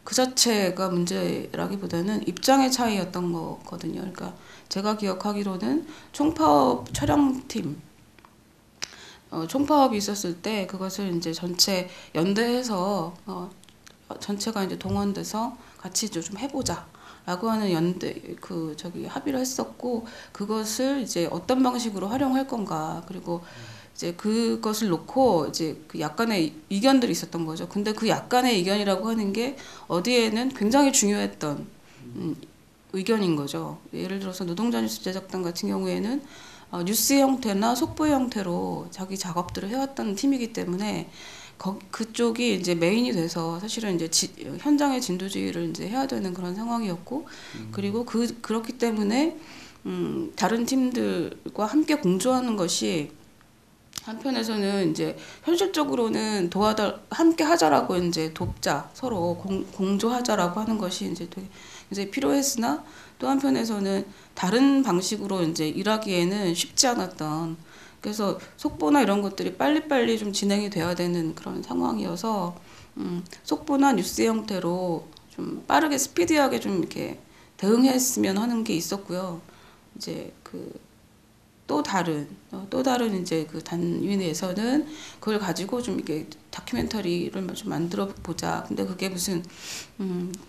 그 자체가 문제라기보다는 입장의 차이였던 거거든요. 그러니까 제가 기억하기로는 총파업 촬영팀 총파업이 있었을 때 그것을 이제 전체 연대해서 전체가 이제 동원돼서 같이 좀 해보자라고 하는 합의를 했었고 그것을 이제 어떤 방식으로 활용할 건가 그리고 이제 그것을 놓고 이제 그 약간의 이견들이 있었던 거죠. 근데 그 약간의 이견이라고 하는 게 어디에는 굉장히 중요했던 의견인 거죠. 예를 들어서 노동자 뉴스 제작단 같은 경우에는 뉴스 형태나 속보 형태로 자기 작업들을 해왔던 팀이기 때문에 그쪽이 이제 메인이 돼서 사실은 이제 현장의 진두지휘를 이제 해야 되는 그런 상황이었고 그리고 그렇기 때문에 다른 팀들과 함께 공조하는 것이 한편에서는 이제 현실적으로는 함께 하자라고 이제 돕자 서로 공조하자라고 하는 것이 이제 되게 이제 필요했으나 또 한편에서는 다른 방식으로 이제 일하기에는 쉽지 않았던 그래서 속보나 이런 것들이 빨리빨리 좀 진행이 돼야 되는 그런 상황이어서 속보나 뉴스 형태로 좀 빠르게 스피디하게 좀 이렇게 대응했으면 하는 게 있었고요. 이제 또 다른 이제 그 단위에서는 그걸 가지고 좀 이렇게 다큐멘터리를 좀 만들어 보자. 근데 그게 무슨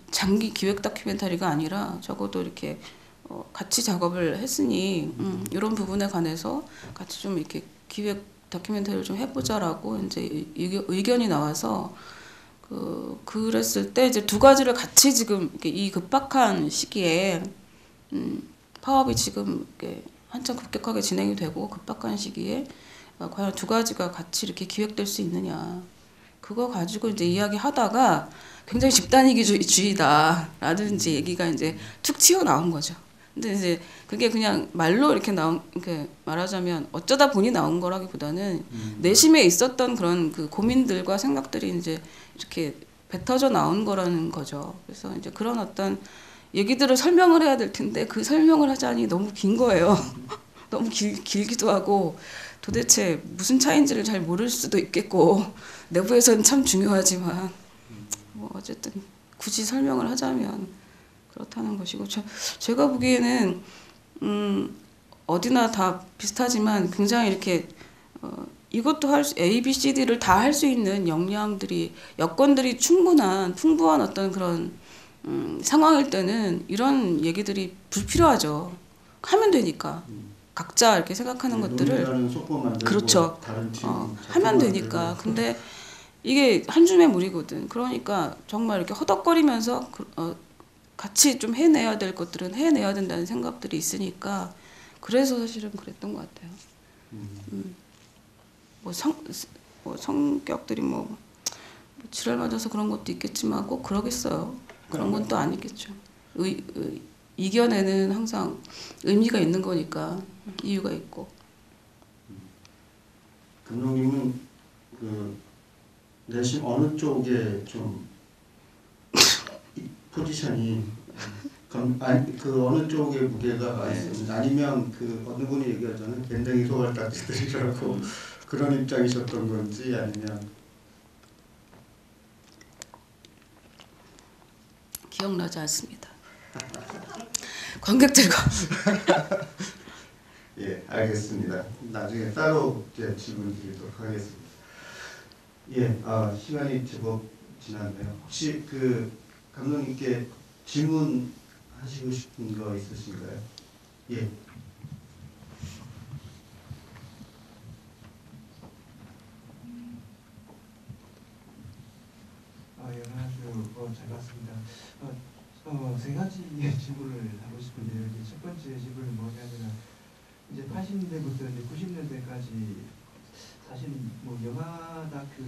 장기 기획 다큐멘터리가 아니라 적어도 이렇게 같이 작업을 했으니 이런 부분에 관해서 같이 좀 이렇게 기획 다큐멘터리를 좀 해보자라고 이제 의견이 나와서 그랬을 때 이제 두 가지를 같이 지금 이렇게 이 급박한 시기에 파업이 지금 이렇게 한참 급격하게 진행이 되고 급박한 시기에 과연 두 가지가 같이 이렇게 기획될 수 있느냐 그거 가지고 이제 이야기하다가 굉장히 집단이기주의다라든지 얘기가 이제 툭 튀어나온 거죠. 근데 이제 그게 그냥 말로 이렇게 말하자면 어쩌다 보니 나온 거라기보다는 내심에 있었던 그런 그 고민들과 생각들이 이제 이렇게 뱉어져 나온 거라는 거죠. 그래서 이제 그런 어떤 얘기들을 설명을 해야 될 텐데 그 설명을 하자니 너무 긴 거예요. 너무 길기도 하고 도대체 무슨 차이인지를 잘 모를 수도 있겠고 내부에서는 참 중요하지만 뭐 어쨌든 굳이 설명을 하자면 그렇다는 것이고 제가 보기에는 어디나 다 비슷하지만 굉장히 이렇게 이것도 A, B, C, D를 다 할 수 있는 역량들이 여건들이 풍부한 어떤 그런 상황일 때는 이런 얘기들이 불필요하죠. 하면 되니까 각자 이렇게 생각하는 것들을 그렇죠. 하면 되니까. 근데 이게 한 줌의 물이거든. 그러니까 정말 이렇게 허덕거리면서 같이 좀 해내야 될 것들은 해내야 된다는 생각들이 있으니까 그래서 사실은 그랬던 것 같아요. 뭐 성격들이 뭐 지랄 맞아서 그런 것도 있겠지만 꼭 그러겠어요. 그런 건 또 아니겠죠. 이겨내는 항상 의미가 있는 거니까 이유가 있고. 감독님은 그 내심 어느 쪽에 좀 포지션이 그 어느 쪽에 무게가 있습니다. 아니면 그 어느 분이 얘기하자면 굉장히 소갈딱지들이라고 그런 입장이셨던 건지 아니면 기억나지 않습니다. 관객들과 예, 알겠습니다. 나중에 따로 이제 질문 드리도록 하겠습니다. 예, 시간이 제법 지났네요. 혹시 그 감독님께 질문하시고 싶은 거 있으신가요? 예. 예, 아주 잘 봤습니다. 세 가지 질문을 하고 싶은데요. 이제 첫 번째 질문은 뭐냐면 이제 80년대부터 이제 90년대까지 사실 뭐 영화 다큐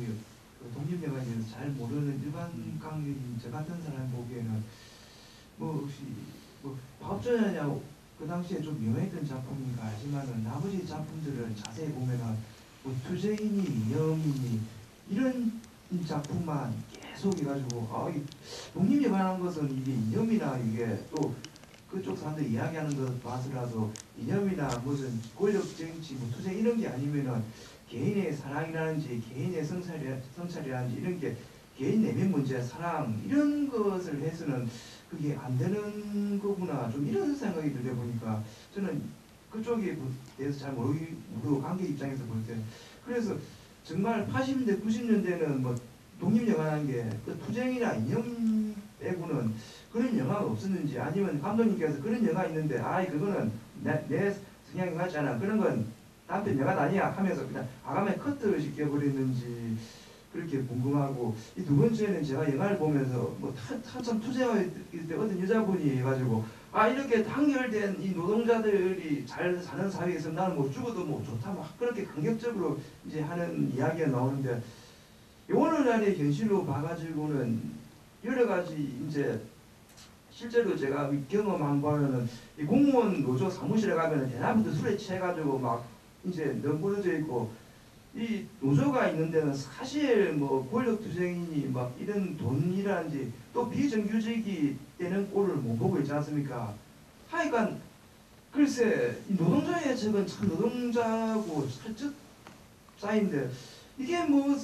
독립 영화에 대해서 잘 모르는 일반 관객인 저 같은 사람 보기에는 뭐 혹시 뭐 파업전야냐 그 당시에 좀 유명했던 작품인가 하지만은 나머지 작품들을 자세히 보면은 뭐 투쟁이니 이념이니 이런 작품만 계속 해가지고 이 독립영화라는 것은 이게 이념이나 이게 또 그쪽 사람들 이야기하는 것 봐서라도 이념이나 무슨 권력 정치 뭐 투쟁 이런 게 아니면은 개인의 사랑이라든지 개인의 성찰이라든지 이런 게 개인 내면 문제 사랑 이런 것을 해서는 그게 안 되는 거구나 좀 이런 생각이 들다 보니까 저는 그쪽에 대해서 잘 모르고 관객 입장에서 볼 때 그래서 정말 80년대 90년대는 뭐 독립영화라는 게 그 투쟁이나 이념 빼고는 그런 영화가 없었는지 아니면 감독님께서 그런 영화 있는데 그거는 내 성향이 맞지 않아 그런 건 다음편 영화가 아니야 하면서 그냥 아감에 커트를 시켜버렸는지 그렇게 궁금하고 이 두 번째는 제가 영화를 보면서 뭐 한참 투쟁할 때 어떤 여자분이 해가지고 이렇게 단결된 이 노동자들이 잘 사는 사회에서 나는 뭐 죽어도 뭐 좋다 막 그렇게 강격적으로 이제 하는 이야기가 나오는데 오늘날의 현실로 봐가지고는 여러 가지 이제 실제로 제가 경험한 바로는 이 공무원 노조 사무실에 가면은 대낮부터 술에 취해가지고 막 이제 넘부러져 있고 이 노조가 있는 데는 사실 뭐 권력투쟁이니 막 이런 돈이라든지 또 비정규직이 되는 꼴을 못 보고 있지 않습니까? 하여간 글쎄 이 노동자의 적은 참 노동자고 살짝 쌓인데 이게 뭐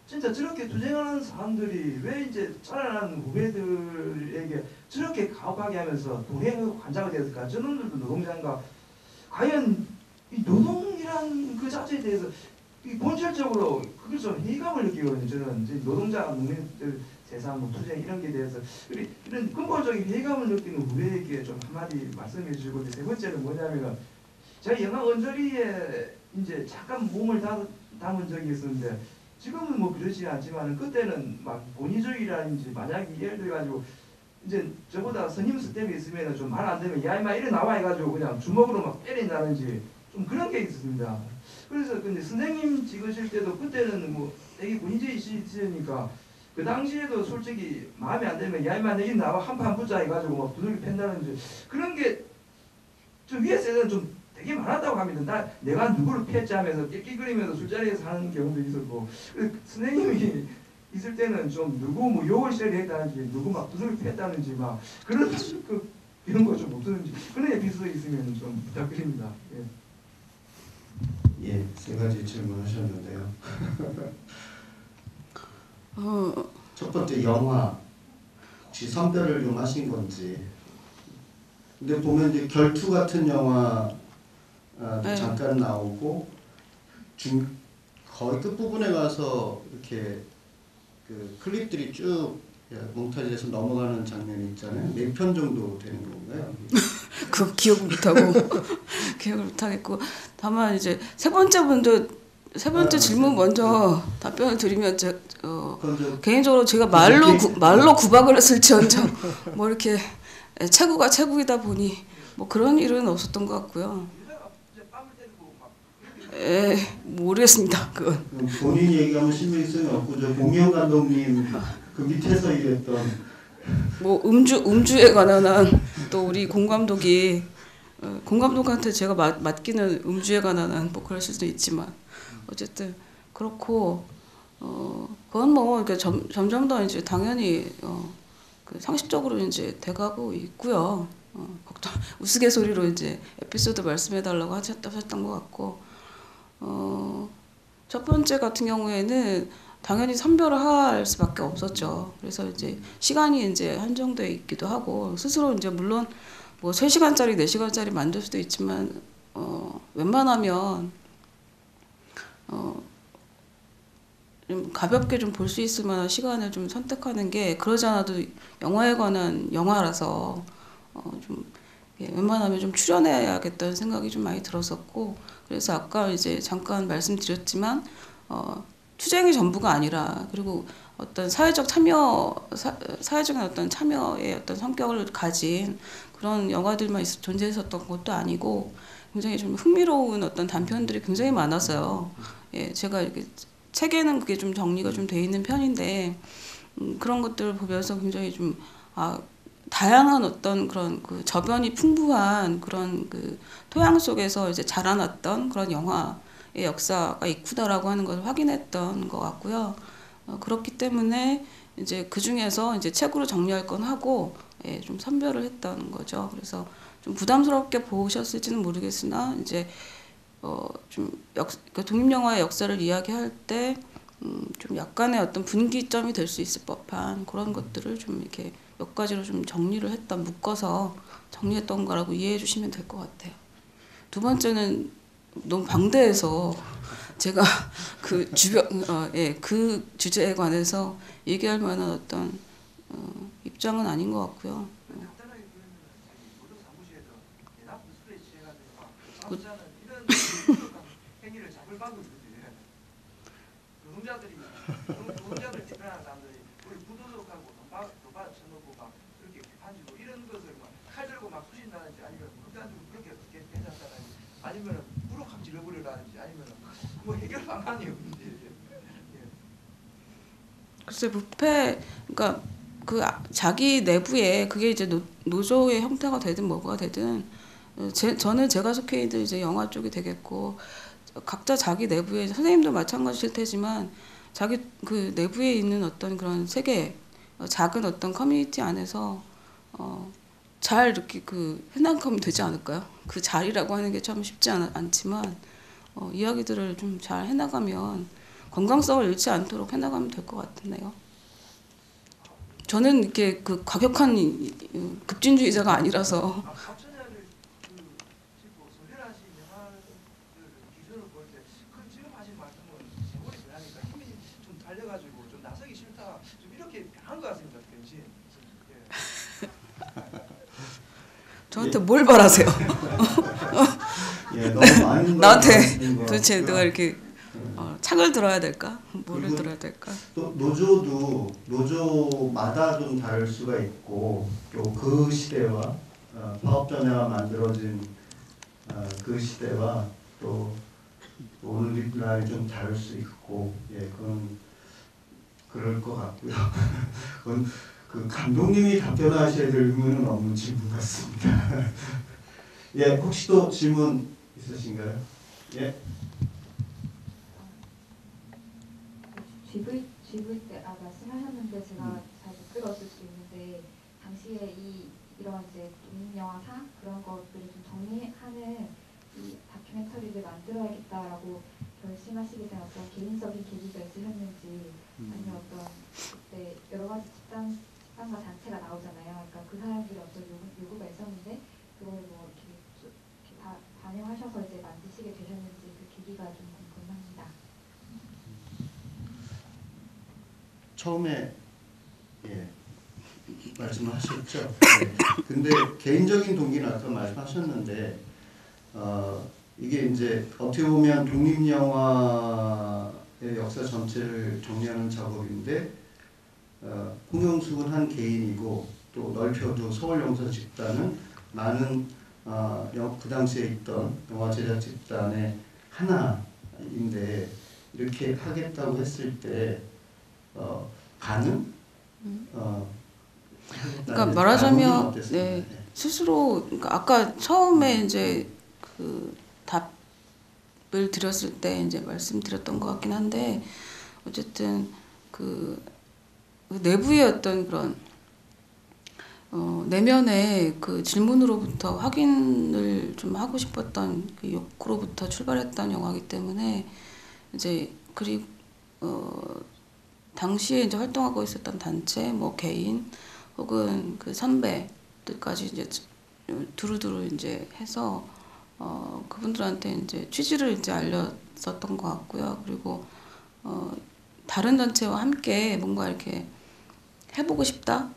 진짜 저렇게 투쟁하는 사람들이 왜 이제 자라나는 후배들에게 저렇게 가혹하게 하면서 동행 환자가 됐을까? 저놈들도 노동자인가? 과연 이 노동이란 그 자체에 대해서 본질적으로 그걸 좀 회의감을 느끼거든요. 저는 이제 노동자, 농민들 세상 뭐 투쟁 이런 게 대해서 이런 근본적인 회의감을 느끼는 후배에게 좀 한마디 말씀해 주시고 세 번째는 뭐냐면 제가 영화 언저리에 이제 잠깐 몸을 담은 적이 있었는데 지금은 뭐 그러지 않지만 그때는 막 권위주의라든지 만약에 예를 들어가지고 이제 저보다 선임 스텝이 있으면 좀 말 안 되면 야 임마 이래 나와 해가지고 그냥 주먹으로 막 때린다든지 좀 그런 게 있었습니다. 그래서 근데 선생님 찍으실 때도 그때는 뭐 되게 권위주의 시대니까 그 당시에도 솔직히 마음에 안 들면 야 임마 너 이 나와 한판 붙자 해가지고 막 두들기 팬다든지 그런 게 좀 위에서는 좀 되게 많았다고 합니다. 내가 누구를 패했지 하면서 낄낄거리면서 술자리에서 하는 경우도 있었고 선생님이 있을 때는 좀 누구 뭐 욕을 시작했다는지 누구 막 두들겨 팼다는지 막 그런 이런 거 좀 없었는지 그런 에피소드 있으면 좀 부탁드립니다. 예. 예, 세 가지 질문하셨는데요. 첫 번째 영화 혹시 선별을 좀 하신 건지. 근데 보면 이제 결투 같은 영화 네. 잠깐 나오고 거의 끝 부분에 가서 이렇게 그 클립들이 쭉 몽타주에서 넘어가는 장면이 있잖아요. 몇 편 정도 되는 건가요? 그거 기억을 못하고 기억을 못하겠고 다만 이제 세 번째 질문 먼저 답변을 드리면 개인적으로 제가 말로 구박을 했을지언정 뭐 이렇게 체구가 체구이다 보니 뭐 그런 일은 없었던 것 같고요. 모르겠습니다. 그건. 본인 얘기하면 신빙성이 없고 저 공영 감독님 그 밑에서 일했던 뭐 음주에 관한 한 또 우리 공 감독이 공 감독한테 제가 맡기는 음주에 관한 한 뭐 그럴 수도 있지만 어쨌든 그렇고 그건 뭐 이렇게 점점 더 이제 당연히 그 상식적으로 이제 돼가고 있고요. 우스갯소리로 이제 에피소드 말씀해달라고 하셨던 것 같고 첫 번째 같은 경우에는 당연히 선별을 할 수밖에 없었죠. 그래서 이제 시간이 이제 한정돼 있기도 하고 스스로 이제 물론 뭐 3시간짜리 4시간짜리 만들 수도 있지만 웬만하면 좀 가볍게 좀 볼 수 있을 만한 시간을 좀 선택하는 게 그러지 않아도 영화에 관한 영화라서 좀 웬만하면 좀 출연해야겠다는 생각이 좀 많이 들었었고 그래서 아까 이제 잠깐 말씀드렸지만 투쟁이 전부가 아니라 그리고 어떤 사회적인 어떤 참여의 어떤 성격을 가진 그런 영화들만 존재했었던 것도 아니고 굉장히 좀 흥미로운 어떤 단편들이 굉장히 많았어요. 예, 제가 이렇게 책에는 그게 좀 정리가 좀 돼 있는 편인데 그런 것들을 보면서 굉장히 좀 다양한 어떤 그런 그 저변이 풍부한 그런 그 토양 속에서 이제 자라났던 그런 영화의 역사가 있구나라고 하는 것을 확인했던 것 같고요. 그렇기 때문에 이제 그 중에서 이제 책으로 정리할 건 하고 좀 선별을 했던 거죠. 그래서 좀 부담스럽게 보셨을지는 모르겠으나 이제 좀 독립영화의 역사를 이야기할 때 좀 약간의 어떤 분기점이 될 수 있을 법한 그런 것들을 좀 이렇게 몇 가지로 좀 정리를 묶어서 정리했던 거라고 이해해 주시면 될 것 같아요. 두 번째는 너무 방대해서 제가 그 그 주제에 관해서 얘기할 만한 어떤 입장은 아닌 것 같고요. 노동자들 대표하는 사람들이 우리 부도덕하고 도박 쳐놓고 막 그렇게 비판지고 이런 것을 막 칼 들고 막 쑤신다든지 아니면 극단적으로 그렇게 괜찮다든지 아니면 무릎 확 질러버리라든지 아니면 뭐 해결 방안이 없는지. 글쎄 부패 그러니까 그 자기 내부에 그게 이제 노조의 형태가 되든 뭐가 되든 저는 제가 속해 있는 이제 영화 쪽이 되겠고 각자 자기 내부에 선생님도 마찬가지일 테지만 자기 그 내부에 있는 어떤 그런 세계 작은 어떤 커뮤니티 안에서 잘 이렇게 그 해나가면 되지 않을까요? 그 자리라고 하는 게 참 쉽지 않지만 이야기들을 좀 잘 해나가면 건강성을 잃지 않도록 해나가면 될 것 같은데요. 저는 이렇게 그 과격한 급진주의자가 아니라서. 저한테 뭘 바라세요? 예, 너무 많은 나한테 도대체 내가 이렇게 창을 들어야 될까? 뭐를 들어야 될까? 또 노조도 노조마다 좀 다를 수가 있고 또 그 시대와 파업전야가 만들어진 그 시대와 또 오늘날이 좀 다를 수 있고 그건 그럴 것 같고요. 그건 그 감독님이 답변하셔야 될 의무는 없는 질문 같습니다. 예, 혹시 또 질문 있으신가요? 예. 집을 때 말씀하셨는데 제가 잘 못 들었을 수 있는데 당시에 이런 이제 독립영화상 그런 것들을 좀 정리하는 이 다큐멘터리를 만들어야겠다라고 결심하시게 된 어떤 개인적인 계기가 있으셨는지 아니면 어떤 그때 여러 가지 집단과 단체가 나오잖아요. 그러니까 그 사람들의 어떤 요구가 있었는데 그걸 뭐 이렇게 반영하셔서 이제 만드시게 되셨는지 그 계기가 좀 궁금합니다. 처음에 예, 말씀하셨죠. 네. 근데 개인적인 동기는 아까 말씀하셨는데 이게 이제 어떻게 보면 독립영화의 역사 전체를 정리하는 작업인데 홍영숙은 한 개인이고 또 넓혀도 서울영사 집단은 많은 그 당시에 있던 영화 제작 집단의 하나인데 이렇게 하겠다고 했을 때 반응? 그러니까 말하자면 네, 스스로 그러니까 아까 처음에 이제 그 답을 드렸을 때 이제 말씀드렸던 것 같긴 한데 어쨌든 그 내부의 어떤 그런 내면의 그 질문으로부터 확인을 좀 하고 싶었던 그 욕구로부터 출발했던 영화이기 때문에 이제 그리고 당시에 이제 활동하고 있었던 단체, 뭐 개인 혹은 그 선배들까지 이제 두루두루 이제 해서 그분들한테 이제 취지를 이제 알렸었던 것 같고요. 그리고 다른 단체와 함께 뭔가 이렇게 해보고 싶다.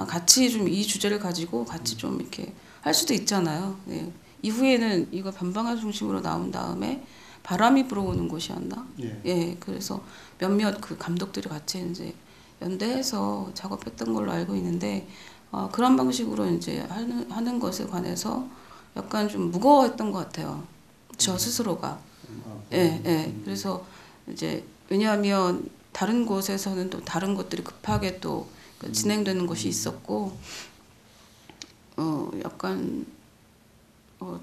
같이 좀 이 주제를 가지고 같이 좀 이렇게 할 수도 있잖아요. 예. 이후에는 이거 변방아 중심으로 나온 다음에 바람이 불어오는 곳이었나? 예. 예. 그래서 몇몇 그 감독들이 같이 이제 연대해서 작업했던 걸로 알고 있는데 그런 방식으로 이제 하는 것에 관해서 약간 좀 무거워했던 것 같아요. 저 스스로가. 예, 예. 그래서 이제 왜냐하면 다른 곳에서는 또 다른 것들이 급하게 또 진행되는 것이 있었고, 약간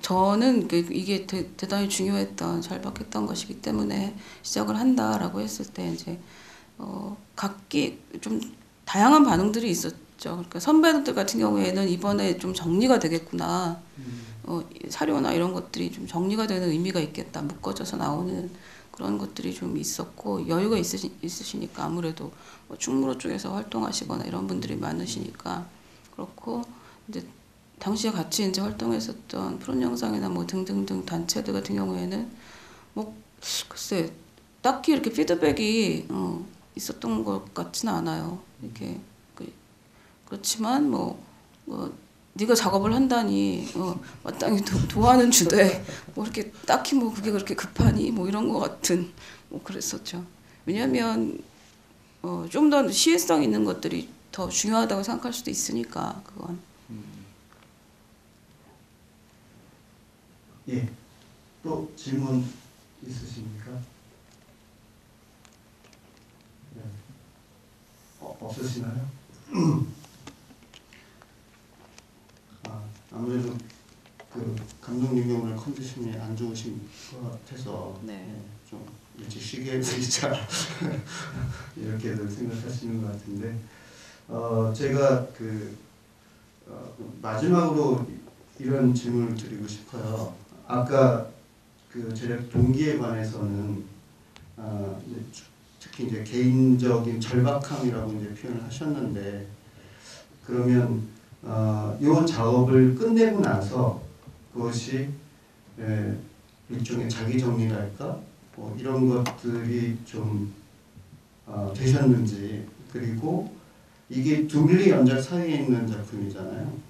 저는 이게 대단히 중요했던 절박했던 것이기 때문에 시작을 한다라고 했을 때 이제 각기 좀 다양한 반응들이 있었죠. 그러니까 선배들 같은 경우에는 이번에 좀 정리가 되겠구나. 사료나 이런 것들이 좀 정리가 되는 의미가 있겠다. 묶어져서 나오는 그런 것들이 좀 있었고 여유가 있으시니까 아무래도 뭐 충무로 쪽에서 활동하시거나 이런 분들이 많으시니까 그렇고 이제 당시에 같이 이제 활동했었던 푸른영상이나 뭐 등등등 단체들 같은 경우에는 뭐 글쎄 딱히 이렇게 피드백이 있었던 것 같지는 않아요. 이렇게 그렇지만 뭐 네가 작업을 한다니 마땅히 도와는 주되 뭐 이렇게 딱히 뭐 그게 그렇게 급하니 뭐 이런 것 같은 뭐 그랬었죠. 왜냐하면 좀 더 시혜성 있는 것들이 더 중요하다고 생각할 수도 있으니까 그건. 예. 또 질문 있으십니까? 네. 없으시나요? 아무래도 그 감독님이 오늘 컨디션이 안 좋으신 것 같아서 네. 좀 일찍 쉬게 해드리자 이렇게들 생각하시는 것 같은데 제가 마지막으로 이런 질문을 드리고 싶어요. 아까 그 제작 동기에 관해서는 특히 이제 개인적인 절박함이라고 이제 표현을 하셨는데 그러면 이 작업을 끝내고 나서 그것이 일종의 자기 정리랄까 뭐 이런 것들이 좀 되셨는지 그리고 이게 두밀리 연작 사이에 있는 작품이잖아요.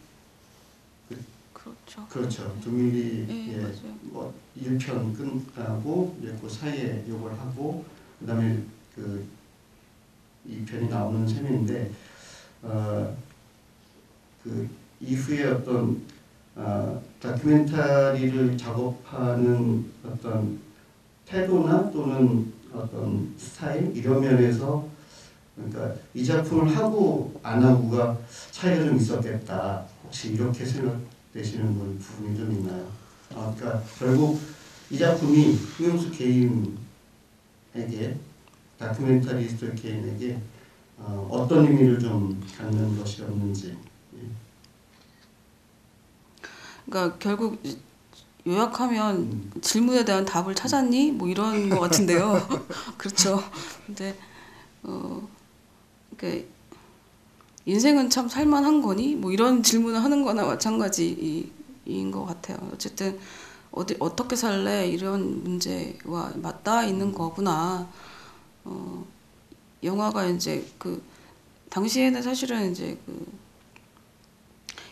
그렇죠. 그렇죠. 두밀리의 네, 뭐 1편 끝나고 이제 그 사이에 요걸 하고 그다음에 그 2편이 나오는 셈인데 그 이후에 어떤 다큐멘터리를 작업하는 어떤 태도나 또는 어떤 스타일 이런 면에서 그러니까 이 작품을 하고 안 하고가 차이가 좀 있었겠다. 혹시 이렇게 생각되시는 부분이 좀 있나요? 그러니까 결국 이 작품이 홍영숙 개인에게 다큐멘터리스트 개인에게 어떤 의미를 좀 갖는 것이었는지. 그러니까 결국 요약하면 질문에 대한 답을 찾았니? 뭐 이런 것 같은데요. 그렇죠. 근데 그러니까 인생은 참 살만한 거니? 뭐 이런 질문을 하는 거나 마찬가지인 것 같아요. 어쨌든 어떻게 살래? 이런 문제와 맞닿아 있는 거구나. 영화가 이제 그 당시에는 사실은 이제 그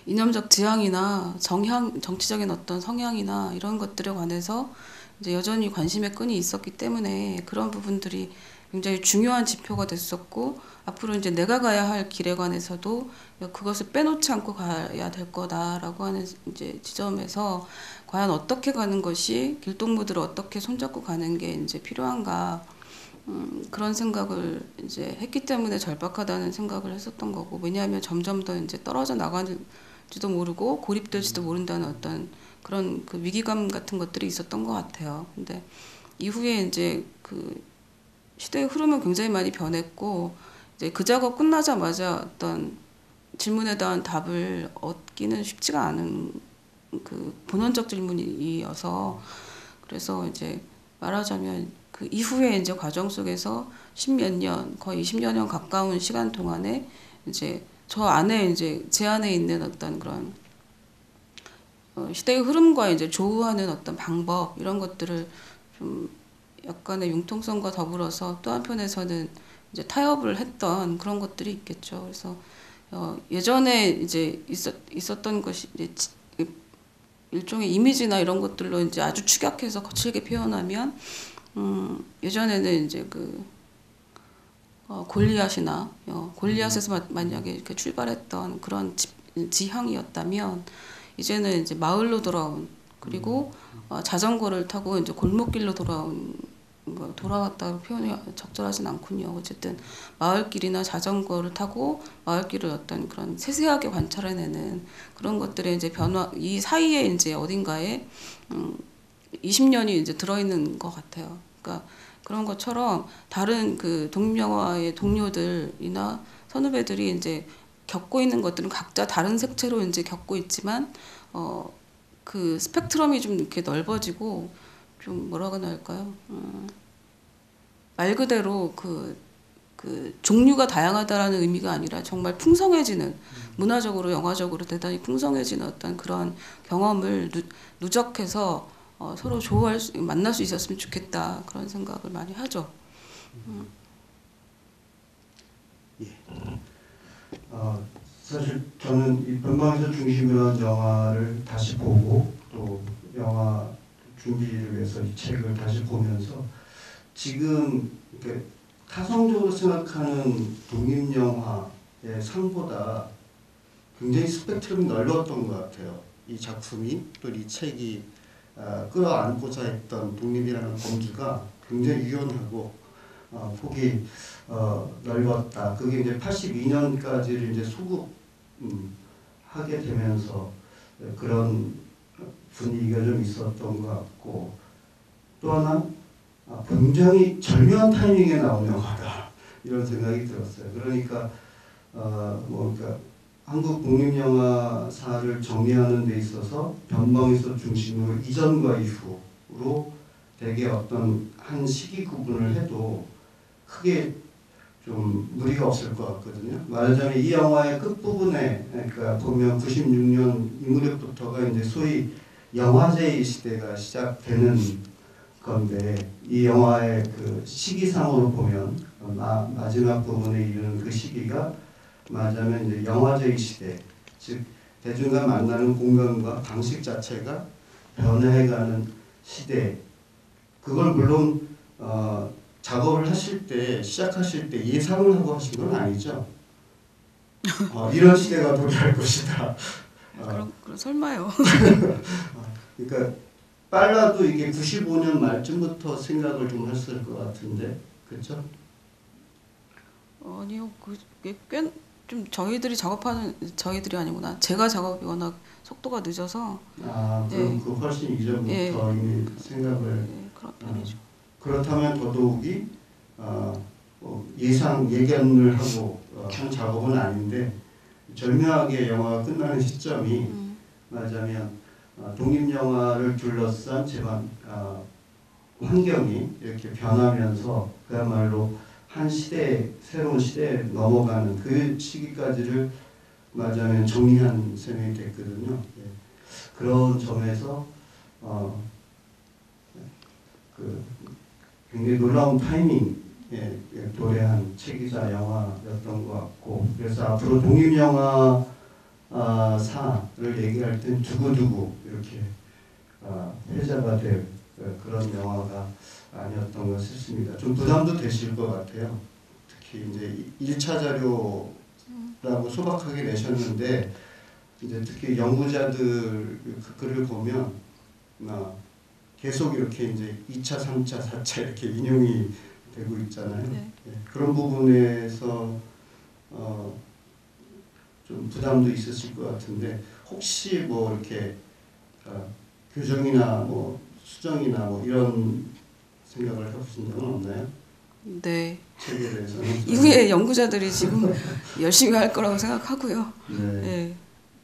이념적 지향이나 정치적인 어떤 성향이나 이런 것들에 관해서 이제 여전히 관심의 끈이 있었기 때문에 그런 부분들이 굉장히 중요한 지표가 됐었고, 앞으로 이제 내가 가야 할 길에 관해서도 그것을 빼놓지 않고 가야 될 거다라고 하는 이제 지점에서 과연 어떻게 가는 것이, 길동무들을 어떻게 손잡고 가는 게 이제 필요한가, 그런 생각을 이제 했기 때문에 절박하다는 생각을 했었던 거고, 왜냐하면 점점 더 이제 떨어져 나가는지도 모르고 고립될지도 모른다는 어떤 그런 그 위기감 같은 것들이 있었던 것 같아요. 근데 이후에 이제 그 시대의 흐름은 굉장히 많이 변했고, 이제 그 작업 끝나자마자 어떤 질문에 대한 답을 얻기는 쉽지가 않은 그 본원적 질문이어서, 그래서 이제 말하자면 그 이후에 이제 과정 속에서 십몇 년, 거의 20여 년 가까운 시간 동안에 이제 저 안에 이제 제 안에 있는 어떤 그런 시대의 흐름과 이제 조우하는 어떤 방법, 이런 것들을 좀 약간의 융통성과 더불어서 또 한편에서는 이제 타협을 했던 그런 것들이 있겠죠. 그래서 예전에 이제 있었던 것이 이제 일종의 이미지나 이런 것들로 이제 아주 축약해서 거칠게 표현하면, 예전에는 이제 그 골리앗이나 골리앗에서 만약에 이렇게 출발했던 그런 지향이었다면, 이제는 이제 마을로 돌아온, 그리고 자전거를 타고 이제 골목길로 돌아왔다고 표현이 적절하진 않군요. 어쨌든 마을길이나 자전거를 타고 마을길을 어떤 그런 세세하게 관찰해내는 그런 것들의 이제 변화, 이 사이에 이제 어딘가에 20년이 이제 들어있는 것 같아요. 그러니까 그런 것처럼 다른 그 독립영화의 동료들이나 선후배들이 이제 겪고 있는 것들은 각자 다른 색채로 이제 겪고 있지만, 그 스펙트럼이 좀 이렇게 넓어지고, 좀 뭐라고 할까요? 말 그대로 그 종류가 다양하다라는 의미가 아니라 정말 풍성해지는, 문화적으로 영화적으로 대단히 풍성해지는 어떤 그런 경험을 누적해서 서로 만날 수 있었으면 좋겠다, 그런 생각을 많이 하죠. 예. 사실 저는 이 변방에서 중심으로 한 영화를 다시 보고, 또 영화 준비를 위해서 이 책을 다시 보면서 지금 이렇게 타성적으로 생각하는 독립영화의 상보다 굉장히 스펙트럼이 넓었던 것 같아요. 이 작품이, 또 이 책이 끌어안고자 했던 독립이라는 범주가 굉장히 유연하고 폭이 넓었다. 그게 이제 82년까지를 이제 소급하게 되면서 그런 분위기가 좀 있었던 것 같고, 또 하나 굉장히 절묘한 타이밍에 나온 영화다, 이런 생각이 들었어요. 그러니까 그러니까 한국 독립영화사를 정리하는 데 있어서 변방에서 중심으로 이전과 이후로 되게 어떤 한 시기 구분을 해도 크게 좀 무리가 없을 것 같거든요. 말하자면 이 영화의 끝부분에, 그러니까 보면 96년 이 무렵부터가 이제 소위 영화제의 시대가 시작되는 건데, 이 영화의 그 시기상으로 보면 마지막 부분에 이르는 그 시기가 말하자면 이제 영화제의 시대, 즉 대중과 만나는 공간과 방식 자체가 변해가는 시대. 그걸 물론 작업을 하실 때, 시작하실 때 예상을 하고 하신 건 아니죠. 이런 시대가 도래할 것이다. 그럼 설마요. 그러니까 빨라도 이게 95년 말쯤부터 생각을 좀 했을 것 같은데, 그렇죠? 아니요, 그게 꽤 좀 저희들이 아니구나. 제가 작업이 워낙 속도가 늦어서. 그럼 네. 그 훨씬 이전부터 예. 이미 생각을. 네, 그런 편이죠. 그렇다면 더더욱이 예견을 하고 한 작업은 아닌데 절묘하게 영화가 끝나는 시점이 말하자면 독립영화를 둘러싼 제반 환경이 이렇게 변하면서 그야말로 한 시대, 새로운 시대에 넘어가는 그 시기까지를 말하자면 정리한 셈이 됐거든요. 예. 그런 점에서 굉장히 놀라운 타이밍에 도래한 책이자 영화였던 것 같고, 그래서 앞으로 독립영화 사를 얘기할 땐 두고두고 이렇게 회자가 될 그런 영화가 아니었던 것 싶습니다. 좀 부담도 되실 것 같아요. 특히 이제 1차 자료라고 소박하게 내셨는데 이제 특히 연구자들 그 글을 보면 계속 이렇게 이제 2차, 3차, 4차 이렇게 인용이 되고 있잖아요. 네. 예, 그런 부분에서 좀 부담도 있으실 것 같은데 혹시 뭐 이렇게 교정이나 뭐 수정이나 뭐 이런 생각을 해보신 적은 없나요? 네. 책에 대해서는 이후에 연구자들이 지금 열심히 할 거라고 생각하고요. 네. 네.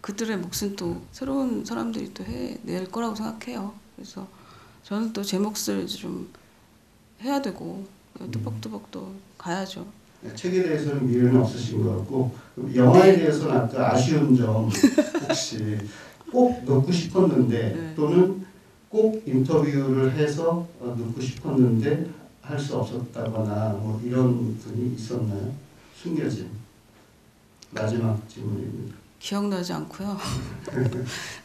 그들의 몫은 또 새로운 사람들이 또 해낼 거라고 생각해요. 그래서 저는 또 제 몫을 좀 해야 되고 뚜벅뚜벅 또 가야죠. 책에 대해서는 미련은 없으신 것 같고 영화에 대해서는 아까 아쉬운 점 혹시 꼭 넣고 싶었는데 네. 또는 꼭 인터뷰를 해서 넣고 싶었는데 할 수 없었다거나 뭐 이런 분이 있었나요? 숨겨진 마지막 질문입니다. 기억나지 않고요.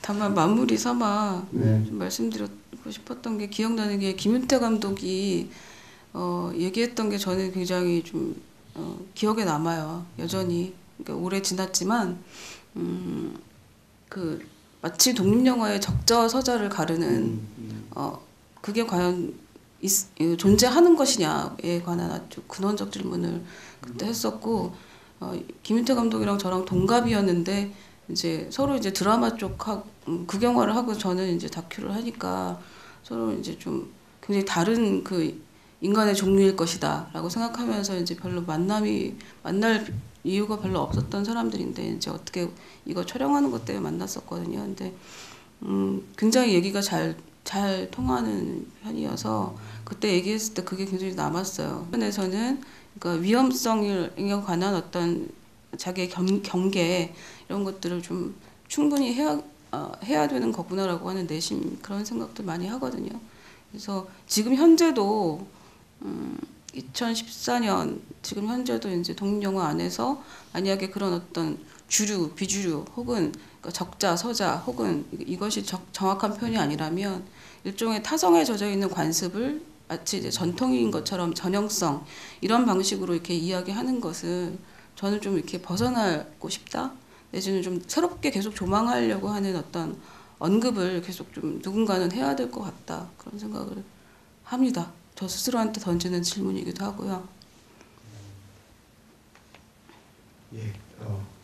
다만 마무리 삼아 네. 좀 말씀드리고 싶었던 게 기억나는 게 김윤태 감독이 얘기했던 게 저는 굉장히 좀 기억에 남아요. 여전히 그러니까 오래 지났지만 그 마치 독립영화의 적자서자를 가르는 그게 과연 존재하는 것이냐에 관한 아주 근원적 질문을 그때 했었고 김윤태 감독이랑 저랑 동갑이었는데 이제 서로 이제 드라마 쪽 극영화를 하고 저는 이제 다큐를 하니까 서로 이제 좀 굉장히 다른 그 인간의 종류일 것이다라고 생각하면서 이제 별로 만날 이유가 별로 없었던 사람들인데 이제 어떻게 이거 촬영하는 것 때문에 만났었거든요. 근데 굉장히 얘기가 잘 통하는 편이어서 그때 얘기했을 때 그게 굉장히 남았어요. 편에서는 그러니까 위험성에 관한 어떤 자기의 경계 이런 것들을 좀 충분히 해야 되는 거구나라고 하는 내심 그런 생각도 많이 하거든요. 그래서 지금 현재도 2014년 지금 현재도 이제 독립영화 안에서 만약에 그런 어떤 주류, 비주류 혹은 그러니까 적자, 서자 혹은 이것이 정확한 표현이 아니라면 일종의 타성에 젖어 있는 관습을 마치 이제 전통인 것처럼 전형성 이런 방식으로 이렇게 이야기하는 것을 저는 좀 이렇게 벗어나고 싶다. 내지는 좀 새롭게 계속 조망하려고 하는 어떤 언급을 계속 좀 누군가는 해야 될 것 같다. 그런 생각을 합니다. 저 스스로한테 던지는 질문이기도 하고요. 예,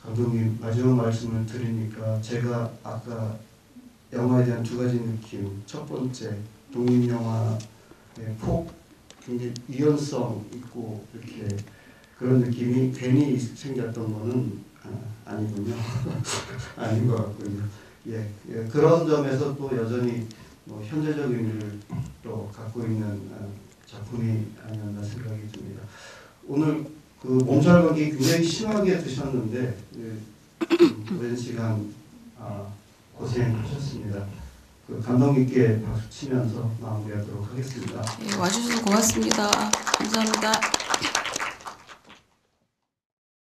감독님 마지막 말씀을 드리니까 제가 아까 영화에 대한 두 가지 느낌. 첫 번째, 독립영화의 폭, 굉장히 유연성 있고 이렇게 그런 느낌이 괜히 생겼던 거는 아니군요. 아닌 것 같군요. 예, 그런 점에서 또 여전히 뭐 현재적 의미를 또 갖고 있는 작품이 아니었나 생각이 듭니다. 오늘 그 몸살감기 굉장히 심하게 드셨는데 오랜 시간 고생하셨습니다. 그 감독님께 박수 치면서 마무리하도록 하겠습니다. 예, 와주셔서 고맙습니다. 감사합니다.